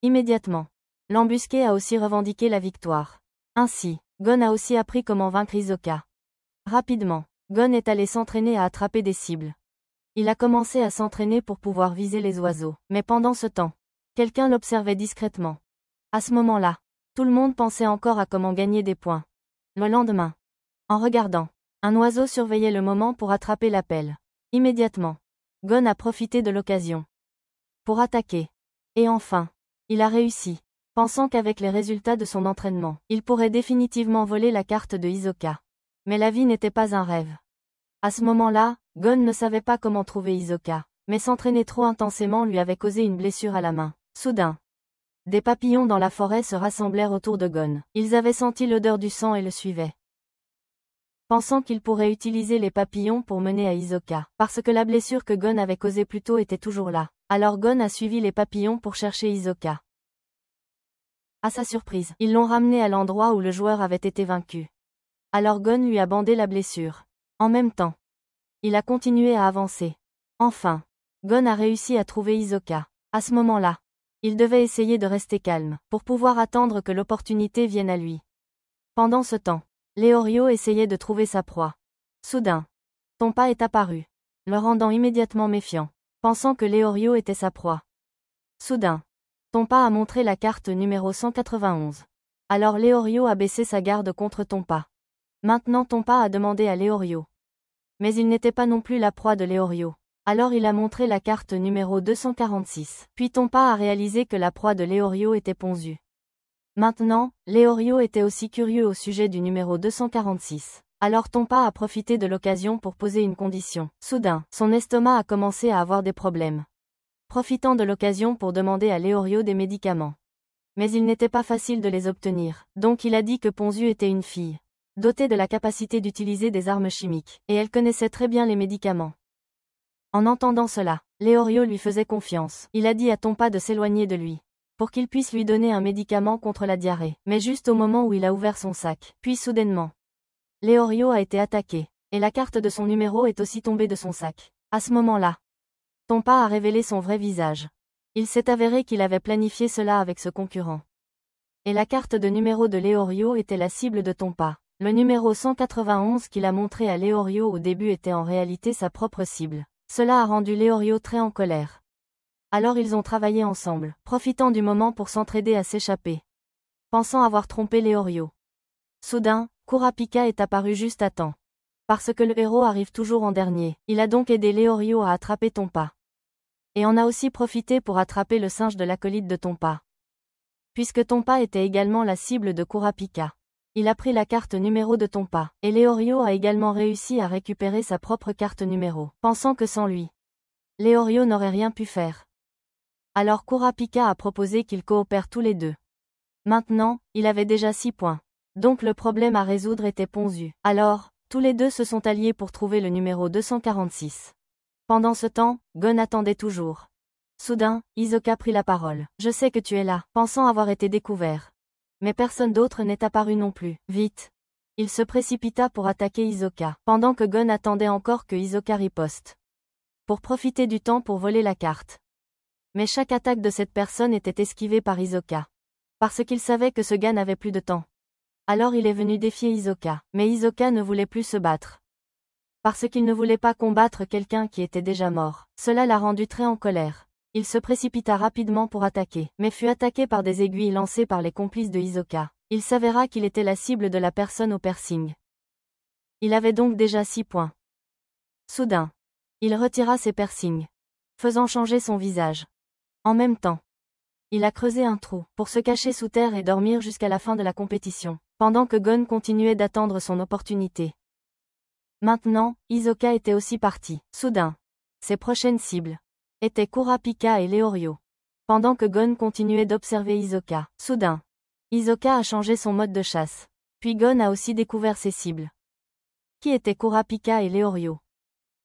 Immédiatement, l'embusqué a aussi revendiqué la victoire. Ainsi, Gon a aussi appris comment vaincre Hisoka. Rapidement, Gon est allé s'entraîner à attraper des cibles. Il a commencé à s'entraîner pour pouvoir viser les oiseaux. Mais pendant ce temps, quelqu'un l'observait discrètement. À ce moment-là, tout le monde pensait encore à comment gagner des points. Le lendemain, en regardant, un oiseau surveillait le moment pour attraper l'appel. Immédiatement, Gon a profité de l'occasion pour attaquer. Et enfin, il a réussi, pensant qu'avec les résultats de son entraînement, il pourrait définitivement voler la carte de Hisoka. Mais la vie n'était pas un rêve. À ce moment-là, Gon ne savait pas comment trouver Hisoka, mais s'entraîner trop intensément lui avait causé une blessure à la main. Soudain, des papillons dans la forêt se rassemblèrent autour de Gon. Ils avaient senti l'odeur du sang et le suivaient. Pensant qu'il pourrait utiliser les papillons pour mener à Hisoka, parce que la blessure que Gon avait causée plus tôt était toujours là. Alors Gon a suivi les papillons pour chercher Hisoka. À sa surprise, ils l'ont ramené à l'endroit où le joueur avait été vaincu. Alors Gon lui a bandé la blessure. En même temps, il a continué à avancer. Enfin, Gon a réussi à trouver Hisoka. À ce moment-là, il devait essayer de rester calme, pour pouvoir attendre que l'opportunité vienne à lui. Pendant ce temps, Leorio essayait de trouver sa proie. Soudain, Tompa est apparu, le rendant immédiatement méfiant, pensant que Leorio était sa proie. Soudain, Tompa a montré la carte numéro 191. Alors Leorio a baissé sa garde contre Tompa. Maintenant Tompa a demandé à Leorio. Mais il n'était pas non plus la proie de Leorio. Alors il a montré la carte numéro 246. Puis Tompa a réalisé que la proie de Leorio était Ponzu. Maintenant, Leorio était aussi curieux au sujet du numéro 246. Alors Tompa a profité de l'occasion pour poser une condition. Soudain, son estomac a commencé à avoir des problèmes. Profitant de l'occasion pour demander à Leorio des médicaments. Mais il n'était pas facile de les obtenir. Donc il a dit que Ponzu était une fille dotée de la capacité d'utiliser des armes chimiques, et elle connaissait très bien les médicaments. En entendant cela, Leorio lui faisait confiance. Il a dit à Tompa de s'éloigner de lui, pour qu'il puisse lui donner un médicament contre la diarrhée. Mais juste au moment où il a ouvert son sac, puis soudainement, Leorio a été attaqué, et la carte de son numéro est aussi tombée de son sac. À ce moment-là, Tompa a révélé son vrai visage. Il s'est avéré qu'il avait planifié cela avec ce concurrent. Et la carte de numéro de Leorio était la cible de Tompa. Le numéro 191 qu'il a montré à Leorio au début était en réalité sa propre cible. Cela a rendu Leorio très en colère. Alors ils ont travaillé ensemble, profitant du moment pour s'entraider à s'échapper. Pensant avoir trompé Leorio. Soudain, Kurapika est apparu juste à temps. Parce que le héros arrive toujours en dernier, il a donc aidé Leorio à attraper Tompa. Et en a aussi profité pour attraper le singe de l'acolyte de Tompa. Puisque Tompa était également la cible de Kurapika. Il a pris la carte numéro de Tompa, et Leorio a également réussi à récupérer sa propre carte numéro, pensant que sans lui, Leorio n'aurait rien pu faire. Alors Kurapika a proposé qu'ils coopèrent tous les deux. Maintenant, il avait déjà 6 points. Donc le problème à résoudre était Ponzu. Alors, tous les deux se sont alliés pour trouver le numéro 246. Pendant ce temps, Gon attendait toujours. Soudain, Hisoka prit la parole. Je sais que tu es là, pensant avoir été découvert. Mais personne d'autre n'est apparu non plus. Vite. Il se précipita pour attaquer Hisoka, pendant que Gon attendait encore que Hisoka riposte. Pour profiter du temps pour voler la carte. Mais chaque attaque de cette personne était esquivée par Hisoka. Parce qu'il savait que ce gars n'avait plus de temps. Alors il est venu défier Hisoka, mais Hisoka ne voulait plus se battre. Parce qu'il ne voulait pas combattre quelqu'un qui était déjà mort. Cela l'a rendu très en colère. Il se précipita rapidement pour attaquer, mais fut attaqué par des aiguilles lancées par les complices de Hisoka. Il s'avéra qu'il était la cible de la personne au piercing. Il avait donc déjà 6 points. Soudain, il retira ses piercings, faisant changer son visage. En même temps, il a creusé un trou pour se cacher sous terre et dormir jusqu'à la fin de la compétition, pendant que Gon continuait d'attendre son opportunité. Maintenant, Hisoka était aussi parti. Soudain, ses prochaines cibles étaient Kurapika et Leorio. Pendant que Gon continuait d'observer Hisoka, soudain, Hisoka a changé son mode de chasse. Puis Gon a aussi découvert ses cibles. Qui étaient Kurapika et Leorio?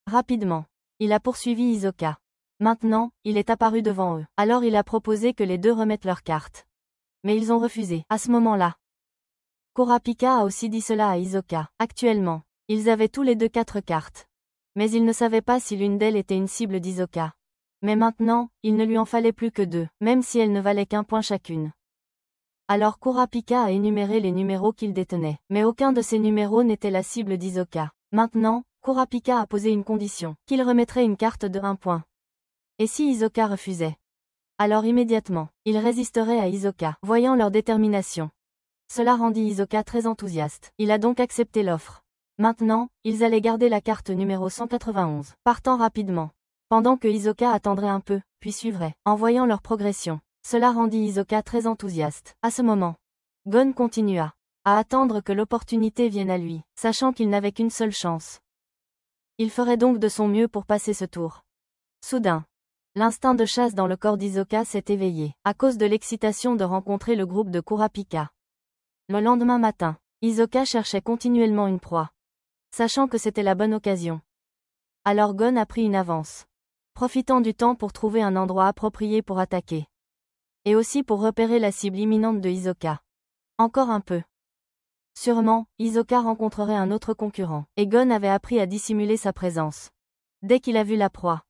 Rapidement, il a poursuivi Hisoka. Maintenant, il est apparu devant eux. Alors il a proposé que les deux remettent leurs cartes. Mais ils ont refusé. À ce moment-là, Kurapika a aussi dit cela à Hisoka. Actuellement, ils avaient tous les deux 4 cartes. Mais ils ne savaient pas si l'une d'elles était une cible d'Hisoka. Mais maintenant, il ne lui en fallait plus que 2, même si elles ne valaient qu'1 point chacune. Alors Kurapika a énuméré les numéros qu'il détenait, mais aucun de ces numéros n'était la cible d'Hisoka. Maintenant, Kurapika a posé une condition, qu'il remettrait une carte de 1 point. Et si Hisoka refusait? Alors immédiatement, il résisterait à Hisoka, voyant leur détermination. Cela rendit Hisoka très enthousiaste. Il a donc accepté l'offre. Maintenant, ils allaient garder la carte numéro 191, partant rapidement. Pendant que Hisoka attendrait un peu, puis suivrait, en voyant leur progression. Cela rendit Hisoka très enthousiaste. À ce moment, Gon continua à attendre que l'opportunité vienne à lui, sachant qu'il n'avait qu'une seule chance. Il ferait donc de son mieux pour passer ce tour. Soudain, l'instinct de chasse dans le corps d'Hisoka s'est éveillé, à cause de l'excitation de rencontrer le groupe de Kurapika. Le lendemain matin, Hisoka cherchait continuellement une proie, sachant que c'était la bonne occasion. Alors Gon a pris une avance, profitant du temps pour trouver un endroit approprié pour attaquer. Et aussi pour repérer la cible imminente de Hisoka. Encore un peu. Sûrement, Hisoka rencontrerait un autre concurrent, et Gon avait appris à dissimuler sa présence. Dès qu'il a vu la proie,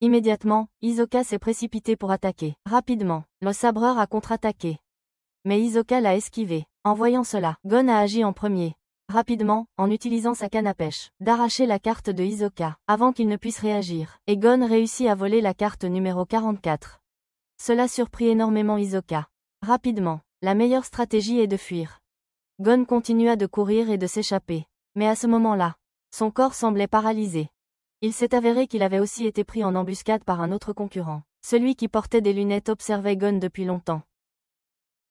immédiatement, Hisoka s'est précipité pour attaquer. Rapidement, le sabreur a contre-attaqué. Mais Hisoka l'a esquivé. En voyant cela, Gon a agi en premier. Rapidement, en utilisant sa canne à pêche, d'arracher la carte de Hisoka, avant qu'il ne puisse réagir. Et Gon réussit à voler la carte numéro 44. Cela surprit énormément Hisoka. Rapidement, la meilleure stratégie est de fuir. Gon continua de courir et de s'échapper. Mais à ce moment-là, son corps semblait paralysé. Il s'est avéré qu'il avait aussi été pris en embuscade par un autre concurrent. Celui qui portait des lunettes observait Gon depuis longtemps.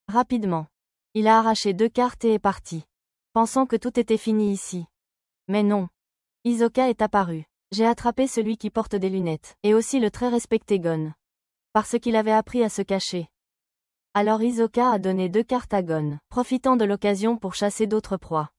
Rapidement, il a arraché 2 cartes et est parti, pensant que tout était fini ici. Mais non. Hisoka est apparu. J'ai attrapé celui qui porte des lunettes, et aussi le très respecté Gon. Parce qu'il avait appris à se cacher. Alors Hisoka a donné 2 cartes à Gon, profitant de l'occasion pour chasser d'autres proies.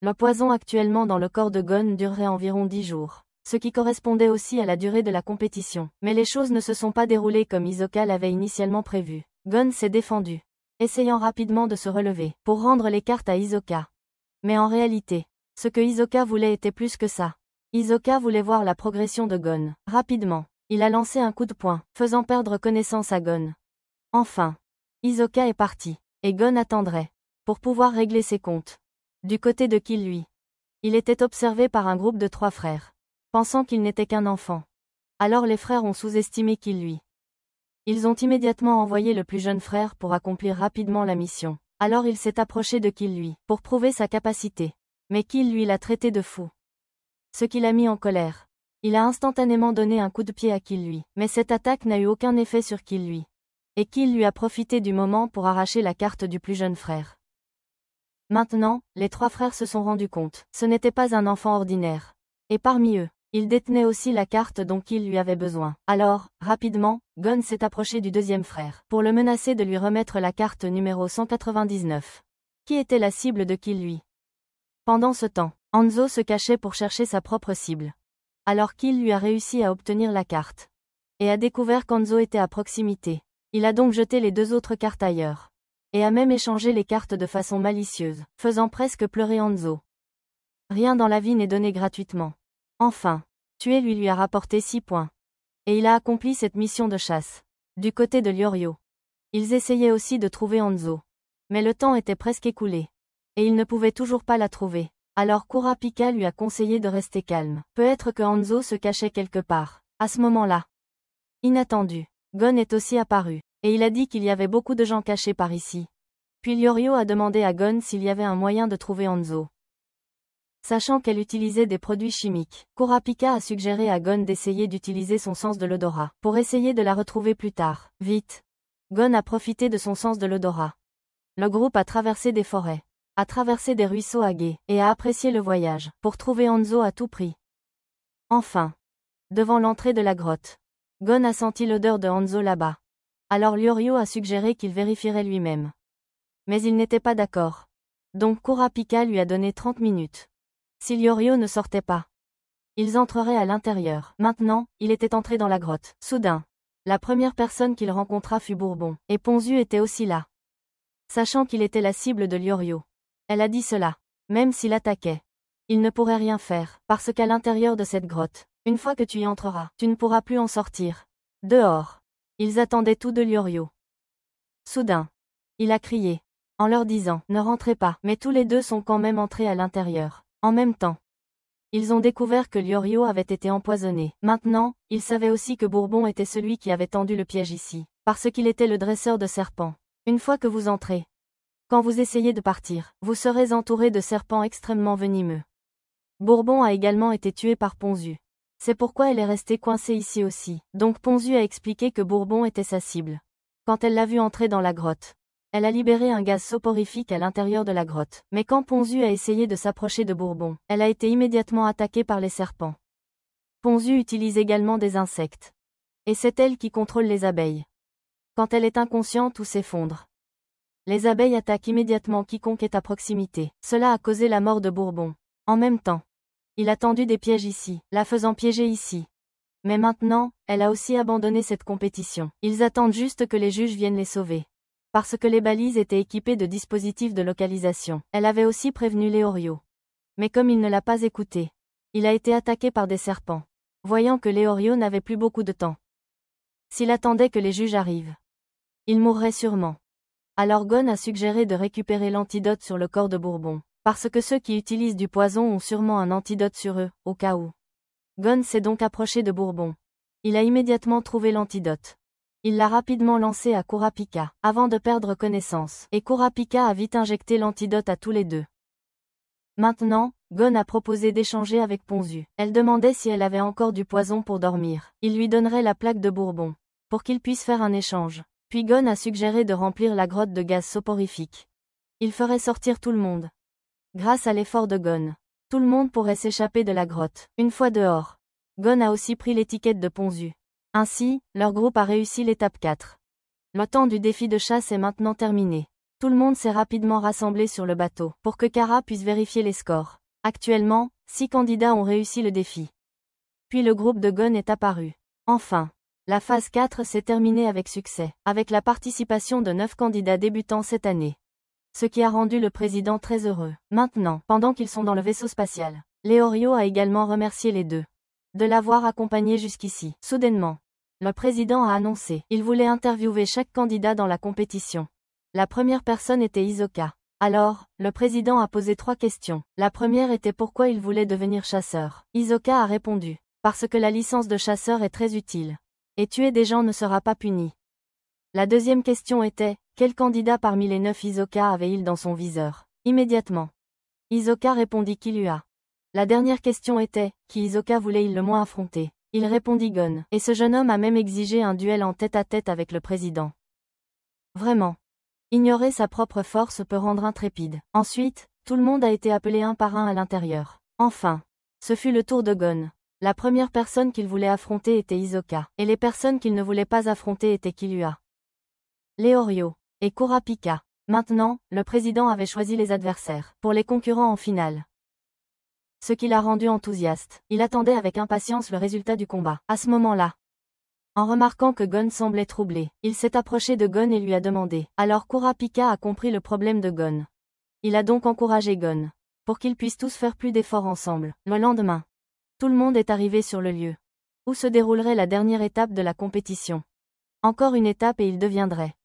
Le poison actuellement dans le corps de Gon durerait environ 10 jours, ce qui correspondait aussi à la durée de la compétition. Mais les choses ne se sont pas déroulées comme Hisoka l'avait initialement prévu. Gon s'est défendu, essayant rapidement de se relever, pour rendre les cartes à Hisoka. Mais en réalité, ce que Hisoka voulait était plus que ça. Hisoka voulait voir la progression de Gon. Rapidement, il a lancé un coup de poing, faisant perdre connaissance à Gon. Enfin, Hisoka est parti, et Gon attendrait, pour pouvoir régler ses comptes. Du côté de Kill lui, il était observé par un groupe de 3 frères, pensant qu'il n'était qu'un enfant. Alors les frères ont sous-estimé Kill lui. Ils ont immédiatement envoyé le plus jeune frère pour accomplir rapidement la mission. Alors il s'est approché de Kill lui, pour prouver sa capacité. Mais Kill lui l'a traité de fou. Ce qui l'a mis en colère. Il a instantanément donné un coup de pied à Kill lui, mais cette attaque n'a eu aucun effet sur Kill lui. Et Kill lui a profité du moment pour arracher la carte du plus jeune frère. Maintenant, les 3 frères se sont rendus compte, ce n'était pas un enfant ordinaire. Et parmi eux, il détenait aussi la carte dont Kill lui avait besoin. Alors, rapidement, Gon s'est approché du deuxième frère, pour le menacer de lui remettre la carte numéro 199. Qui était la cible de Kill lui? Pendant ce temps, Hanzo se cachait pour chercher sa propre cible. Alors Kill lui a réussi à obtenir la carte. et a découvert qu'Hanzo était à proximité. Il a donc jeté les 2 autres cartes ailleurs. Et a même échangé les cartes de façon malicieuse, faisant presque pleurer Hanzo. Rien dans la vie n'est donné gratuitement. Enfin, tuer lui a rapporté 6 points. Et il a accompli cette mission de chasse. Du côté de Leorio. Ils essayaient aussi de trouver Hanzo. Mais le temps était presque écoulé. Et ils ne pouvaient toujours pas la trouver. Alors Kurapika lui a conseillé de rester calme. Peut-être que Hanzo se cachait quelque part. À ce moment-là. Inattendu. Gon est aussi apparu. Et il a dit qu'il y avait beaucoup de gens cachés par ici. Puis Leorio a demandé à Gon s'il y avait un moyen de trouver Hanzo. Sachant qu'elle utilisait des produits chimiques, Kurapika a suggéré à Gon d'essayer d'utiliser son sens de l'odorat, pour essayer de la retrouver plus tard. Vite. Gon a profité de son sens de l'odorat. Le groupe a traversé des forêts, a traversé des ruisseaux à gué, et a apprécié le voyage, pour trouver Hanzo à tout prix. Enfin. Devant l'entrée de la grotte. Gon a senti l'odeur de Hanzo là-bas. Alors Leorio a suggéré qu'il vérifierait lui-même. Mais il n'était pas d'accord. Donc Kurapika lui a donné 30 minutes. Si Leorio ne sortait pas, ils entreraient à l'intérieur. Maintenant, il était entré dans la grotte. Soudain, la première personne qu'il rencontra fut Bourbon, et Ponzu était aussi là. Sachant qu'il était la cible de Leorio. Elle a dit cela. Même s'il attaquait, il ne pourrait rien faire, parce qu'à l'intérieur de cette grotte, une fois que tu y entreras, tu ne pourras plus en sortir. Dehors. Ils attendaient tout de Leorio. Soudain, il a crié, en leur disant « Ne rentrez pas », mais tous les deux sont quand même entrés à l'intérieur. En même temps, ils ont découvert que Leorio avait été empoisonné. Maintenant, ils savaient aussi que Bourbon était celui qui avait tendu le piège ici, parce qu'il était le dresseur de serpents. Une fois que vous entrez, quand vous essayez de partir, vous serez entouré de serpents extrêmement venimeux. Bourbon a également été tué par Ponzu. C'est pourquoi elle est restée coincée ici aussi. Donc Ponzu a expliqué que Bourbon était sa cible. Quand elle l'a vu entrer dans la grotte, elle a libéré un gaz soporifique à l'intérieur de la grotte. Mais quand Ponzu a essayé de s'approcher de Bourbon, elle a été immédiatement attaquée par les serpents. Ponzu utilise également des insectes. Et c'est elle qui contrôle les abeilles. Quand elle est inconsciente ou s'effondre, les abeilles attaquent immédiatement quiconque est à proximité. Cela a causé la mort de Bourbon. En même temps, il a tendu des pièges ici, la faisant piéger ici. Mais maintenant, elle a aussi abandonné cette compétition. Ils attendent juste que les juges viennent les sauver. Parce que les balises étaient équipées de dispositifs de localisation. Elle avait aussi prévenu Leorio. Mais comme il ne l'a pas écouté, il a été attaqué par des serpents. Voyant que Leorio n'avait plus beaucoup de temps. S'il attendait que les juges arrivent, il mourrait sûrement. Alors Gon a suggéré de récupérer l'antidote sur le corps de Bourbon. Parce que ceux qui utilisent du poison ont sûrement un antidote sur eux, au cas où. Gon s'est donc approché de Bourbon. Il a immédiatement trouvé l'antidote. Il l'a rapidement lancé à Kurapika, avant de perdre connaissance, et Kurapika a vite injecté l'antidote à tous les deux. Maintenant, Gon a proposé d'échanger avec Ponzu. Elle demandait si elle avait encore du poison pour dormir. Il lui donnerait la plaque de Bourbon, pour qu'il puisse faire un échange. Puis Gon a suggéré de remplir la grotte de gaz soporifique. Il ferait sortir tout le monde. Grâce à l'effort de Gon, tout le monde pourrait s'échapper de la grotte. Une fois dehors, Gon a aussi pris l'étiquette de Ponzu. Ainsi, leur groupe a réussi l'étape 4. Le temps du défi de chasse est maintenant terminé. Tout le monde s'est rapidement rassemblé sur le bateau, pour que Kara puisse vérifier les scores. Actuellement, 6 candidats ont réussi le défi. Puis le groupe de Gon est apparu. Enfin, la phase 4 s'est terminée avec succès, avec la participation de 9 candidats débutants cette année. Ce qui a rendu le président très heureux. Maintenant, pendant qu'ils sont dans le vaisseau spatial, Leorio a également remercié les deux de l'avoir accompagné jusqu'ici. Soudainement, le président a annoncé qu'il voulait interviewer chaque candidat dans la compétition. La première personne était Hisoka. Alors, le président a posé 3 questions. La première était pourquoi il voulait devenir chasseur. Hisoka a répondu, parce que la licence de chasseur est très utile. Et tuer des gens ne sera pas puni. La deuxième question était, quel candidat parmi les 9 Hisoka avait-il dans son viseur? Immédiatement, Hisoka répondit Killua. La dernière question était, qui Hisoka voulait-il le moins affronter? Il répondit Gon, et ce jeune homme a même exigé un duel en tête-à-tête avec le président. Vraiment. Ignorer sa propre force peut rendre intrépide. Ensuite, tout le monde a été appelé un par un à l'intérieur. Enfin, ce fut le tour de Gon. La première personne qu'il voulait affronter était Hisoka, et les personnes qu'il ne voulait pas affronter étaient Killua, Leorio et Kurapika. Maintenant, le président avait choisi les adversaires pour les concurrents en finale. Ce qui l'a rendu enthousiaste. Il attendait avec impatience le résultat du combat. À ce moment-là, En remarquant que Gon semblait troublé, il s'est approché de Gon et lui a demandé. Alors Kurapika a compris le problème de Gon. Il a donc encouragé Gon, pour qu'ils puissent tous faire plus d'efforts ensemble. Le lendemain, tout le monde est arrivé sur le lieu, où se déroulerait la dernière étape de la compétition. Encore une étape et il deviendrait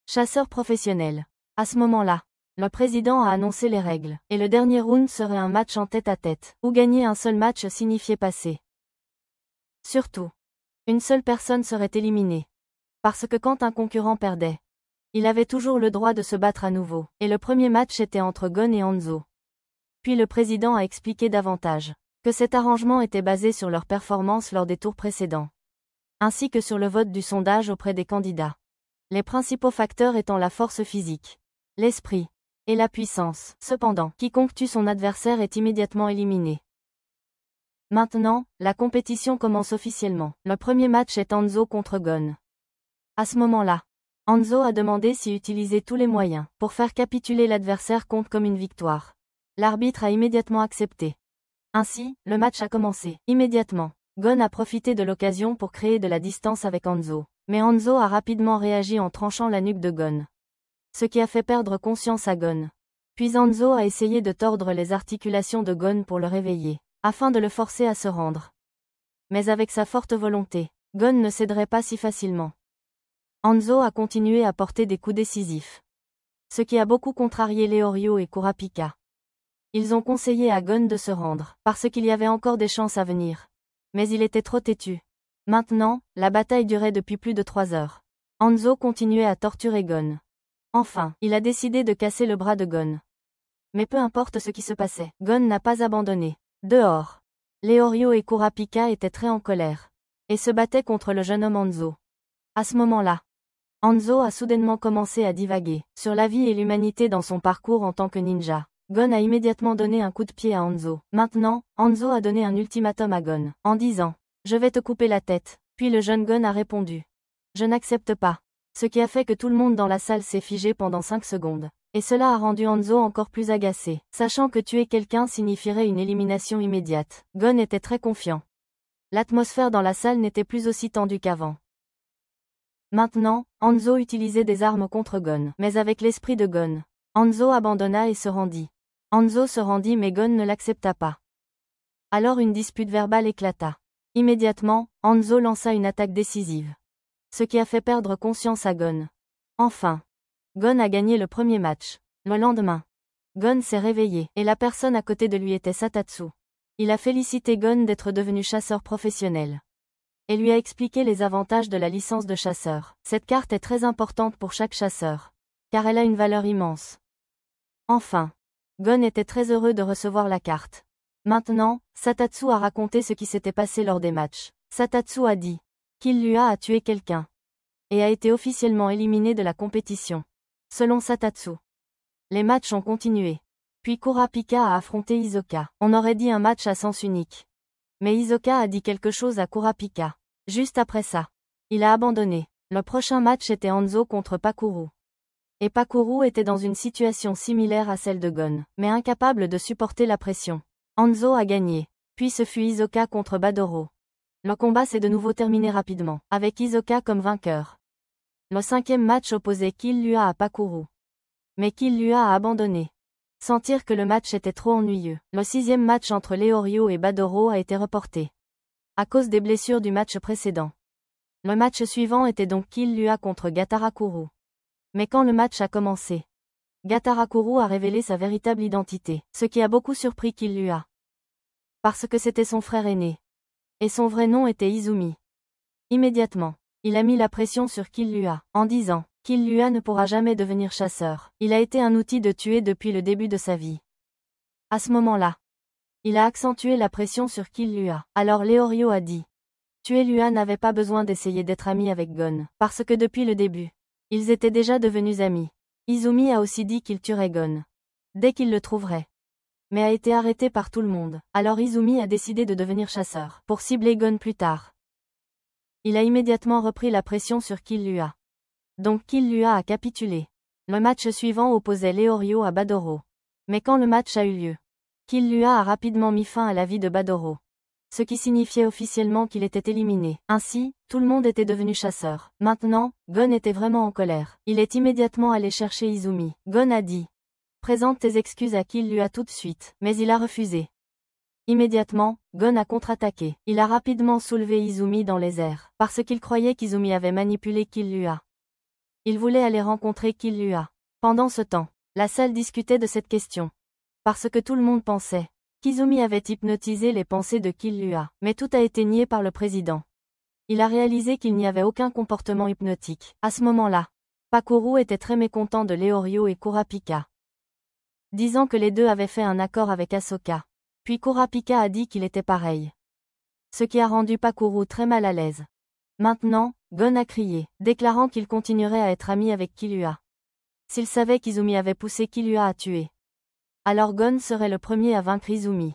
chasseur professionnel. À ce moment-là, le président a annoncé les règles, et le dernier round serait un match en tête-à-tête, où gagner un seul match signifiait passer. Surtout, une seule personne serait éliminée. Parce que quand un concurrent perdait, il avait toujours le droit de se battre à nouveau, et le premier match était entre Gon et Hanzo. Puis le président a expliqué davantage que cet arrangement était basé sur leur performance lors des tours précédents, ainsi que sur le vote du sondage auprès des candidats. Les principaux facteurs étant la force physique, l'esprit et la puissance. Cependant, quiconque tue son adversaire est immédiatement éliminé. Maintenant, la compétition commence officiellement. Le premier match est Hanzo contre Gon. À ce moment-là, Hanzo a demandé si utiliser tous les moyens pour faire capituler l'adversaire compte comme une victoire. L'arbitre a immédiatement accepté. Ainsi, le match a commencé. Immédiatement, Gon a profité de l'occasion pour créer de la distance avec Hanzo. Mais Hanzo a rapidement réagi en tranchant la nuque de Gon, ce qui a fait perdre conscience à Gon. Puis Hanzo a essayé de tordre les articulations de Gon pour le réveiller, afin de le forcer à se rendre. Mais avec sa forte volonté, Gon ne céderait pas si facilement. Hanzo a continué à porter des coups décisifs, ce qui a beaucoup contrarié Leorio et Kurapika. Ils ont conseillé à Gon de se rendre, parce qu'il y avait encore des chances à venir. Mais il était trop têtu. Maintenant, la bataille durait depuis plus de 3 heures. Hanzo continuait à torturer Gon. Enfin, il a décidé de casser le bras de Gon. Mais peu importe ce qui se passait, Gon n'a pas abandonné. Dehors, Leorio et Kurapika étaient très en colère, et se battaient contre le jeune homme Hanzo. À ce moment-là, Hanzo a soudainement commencé à divaguer sur la vie et l'humanité dans son parcours en tant que ninja. Gon a immédiatement donné un coup de pied à Hanzo. Maintenant, Hanzo a donné un ultimatum à Gon, en disant « Je vais te couper la tête ». Puis le jeune Gon a répondu « Je n'accepte pas ». Ce qui a fait que tout le monde dans la salle s'est figé pendant 5 secondes. Et cela a rendu Hanzo encore plus agacé, sachant que tuer quelqu'un signifierait une élimination immédiate. Gon était très confiant. L'atmosphère dans la salle n'était plus aussi tendue qu'avant. Maintenant, Hanzo utilisait des armes contre Gon, mais avec l'esprit de Gon. Hanzo abandonna et se rendit. Hanzo se rendit mais Gon ne l'accepta pas. Alors une dispute verbale éclata. Immédiatement, Hanzo lança une attaque décisive, ce qui a fait perdre conscience à Gon. Enfin, Gon a gagné le premier match. Le lendemain, Gon s'est réveillé, et la personne à côté de lui était Satatsu. Il a félicité Gon d'être devenu chasseur professionnel, et lui a expliqué les avantages de la licence de chasseur. Cette carte est très importante pour chaque chasseur, car elle a une valeur immense. Enfin, Gon était très heureux de recevoir la carte. Maintenant, Satatsu a raconté ce qui s'était passé lors des matchs. Satatsu a dit qu'Killua a tué quelqu'un, et a été officiellement éliminé de la compétition. Selon Satatsu, les matchs ont continué. Puis Kurapika a affronté Hisoka. On aurait dit un match à sens unique. Mais Hisoka a dit quelque chose à Kurapika. Juste après ça, il a abandonné. Le prochain match était Hanzo contre Pakuru. Et Pakuru était dans une situation similaire à celle de Gon, mais incapable de supporter la pression. Hanzo a gagné. Puis ce fut Hisoka contre Badoro. Le combat s'est de nouveau terminé rapidement, avec Hisoka comme vainqueur. Le 5e match opposait Killua à Pakuru. Mais Killua a abandonné. Sentir que le match était trop ennuyeux. Le 6e match entre Leorio et Badoro a été reporté, à cause des blessures du match précédent. Le match suivant était donc Killua contre Gatarakuru. Mais quand le match a commencé, Gatarakuru a révélé sa véritable identité, ce qui a beaucoup surpris Killua. Parce que c'était son frère aîné. Et son vrai nom était Izumi. Immédiatement, il a mis la pression sur Killua, en disant « Killua ne pourra jamais devenir chasseur. Il a été un outil de tuer depuis le début de sa vie. » À ce moment-là, il a accentué la pression sur Killua. Alors Leorio a dit « Killua n'avait pas besoin d'essayer d'être ami avec Gon, parce que depuis le début, ils étaient déjà devenus amis. » Izumi a aussi dit qu'il tuerait Gon dès qu'il le trouverait, mais a été arrêté par tout le monde. Alors Izumi a décidé de devenir chasseur, pour cibler Gon plus tard. Il a immédiatement repris la pression sur Killua. Donc Killua a capitulé. Le match suivant opposait Leorio à Badoro. Mais quand le match a eu lieu, Killua a rapidement mis fin à la vie de Badoro. ce qui signifiait officiellement qu'il était éliminé. Ainsi, tout le monde était devenu chasseur. Maintenant, Gon était vraiment en colère. Il est immédiatement allé chercher Izumi. Gon a dit: présente tes excuses à Killua tout de suite. Mais il a refusé. Immédiatement, Gon a contre-attaqué. Il a rapidement soulevé Izumi dans les airs, parce qu'il croyait qu'Izumi avait manipulé Killua. Il voulait aller rencontrer Killua. Pendant ce temps, la salle discutait de cette question. Parce que tout le monde pensait qu'Izumi avait hypnotisé les pensées de Killua. Mais tout a été nié par le président. Il a réalisé qu'il n'y avait aucun comportement hypnotique. À ce moment-là, Pakuru était très mécontent de Leorio et Kurapika, disant que les deux avaient fait un accord avec Ahsoka. Puis Kurapika a dit qu'il était pareil, ce qui a rendu Pakuru très mal à l'aise. Maintenant, Gon a crié, déclarant qu'il continuerait à être ami avec Killua. S'il savait qu'Izumi avait poussé Killua à tuer, alors Gon serait le premier à vaincre Izumi.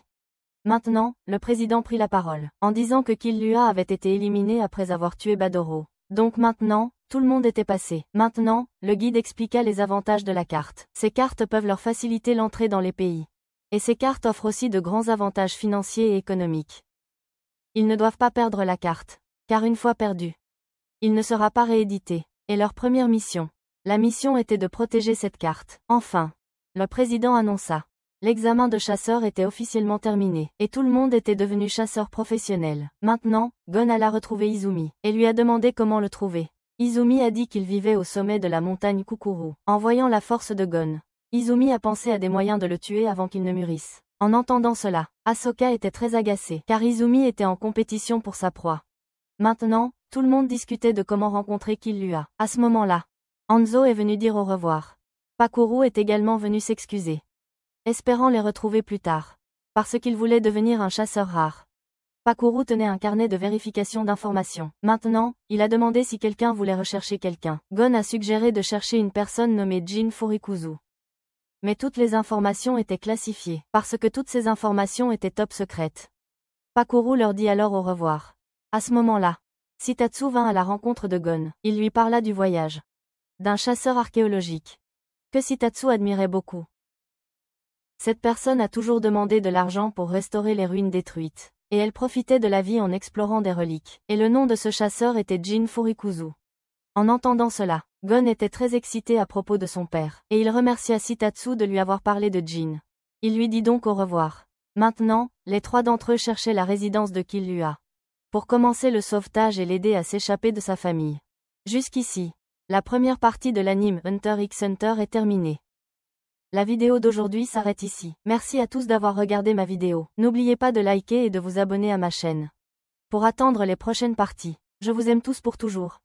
Maintenant, le président prit la parole, en disant que Killua avait été éliminé après avoir tué Badoro. Donc maintenant, tout le monde était passé. Maintenant, le guide expliqua les avantages de la carte. Ces cartes peuvent leur faciliter l'entrée dans les pays. Et ces cartes offrent aussi de grands avantages financiers et économiques. Ils ne doivent pas perdre la carte, car une fois perdue, il ne sera pas réédité. Et leur première mission, la mission était de protéger cette carte. Enfin, le président annonça: l'examen de chasseur était officiellement terminé, et tout le monde était devenu chasseur professionnel. Maintenant, Gon alla retrouver Izumi, et lui a demandé comment le trouver. Izumi a dit qu'il vivait au sommet de la montagne Kukuru. En voyant la force de Gon, Izumi a pensé à des moyens de le tuer avant qu'il ne mûrisse. En entendant cela, Ahsoka était très agacée, car Izumi était en compétition pour sa proie. Maintenant, tout le monde discutait de comment rencontrer Killua. À ce moment-là, Hanzo est venu dire au revoir. Pakuru est également venu s'excuser, espérant les retrouver plus tard, parce qu'il voulait devenir un chasseur rare. Pakuru tenait un carnet de vérification d'informations. Maintenant, il a demandé si quelqu'un voulait rechercher quelqu'un. Gon a suggéré de chercher une personne nommée Jin Furikuzu. Mais toutes les informations étaient classifiées, parce que toutes ces informations étaient top secrètes. Pakuru leur dit alors au revoir. À ce moment-là, Shitatsu vint à la rencontre de Gon. Il lui parla du voyage d'un chasseur archéologique que Shitatsu admirait beaucoup. Cette personne a toujours demandé de l'argent pour restaurer les ruines détruites, et elle profitait de la vie en explorant des reliques. Et le nom de ce chasseur était Jin Furikuzu. En entendant cela, Gon était très excité à propos de son père, et il remercia Shitatsu de lui avoir parlé de Jin. Il lui dit donc au revoir. Maintenant, les trois d'entre eux cherchaient la résidence de Killua pour commencer le sauvetage et l'aider à s'échapper de sa famille. Jusqu'ici, la première partie de l'anime Hunter x Hunter est terminée. La vidéo d'aujourd'hui s'arrête ici. Merci à tous d'avoir regardé ma vidéo. N'oubliez pas de liker et de vous abonner à ma chaîne pour attendre les prochaines parties. Je vous aime tous pour toujours.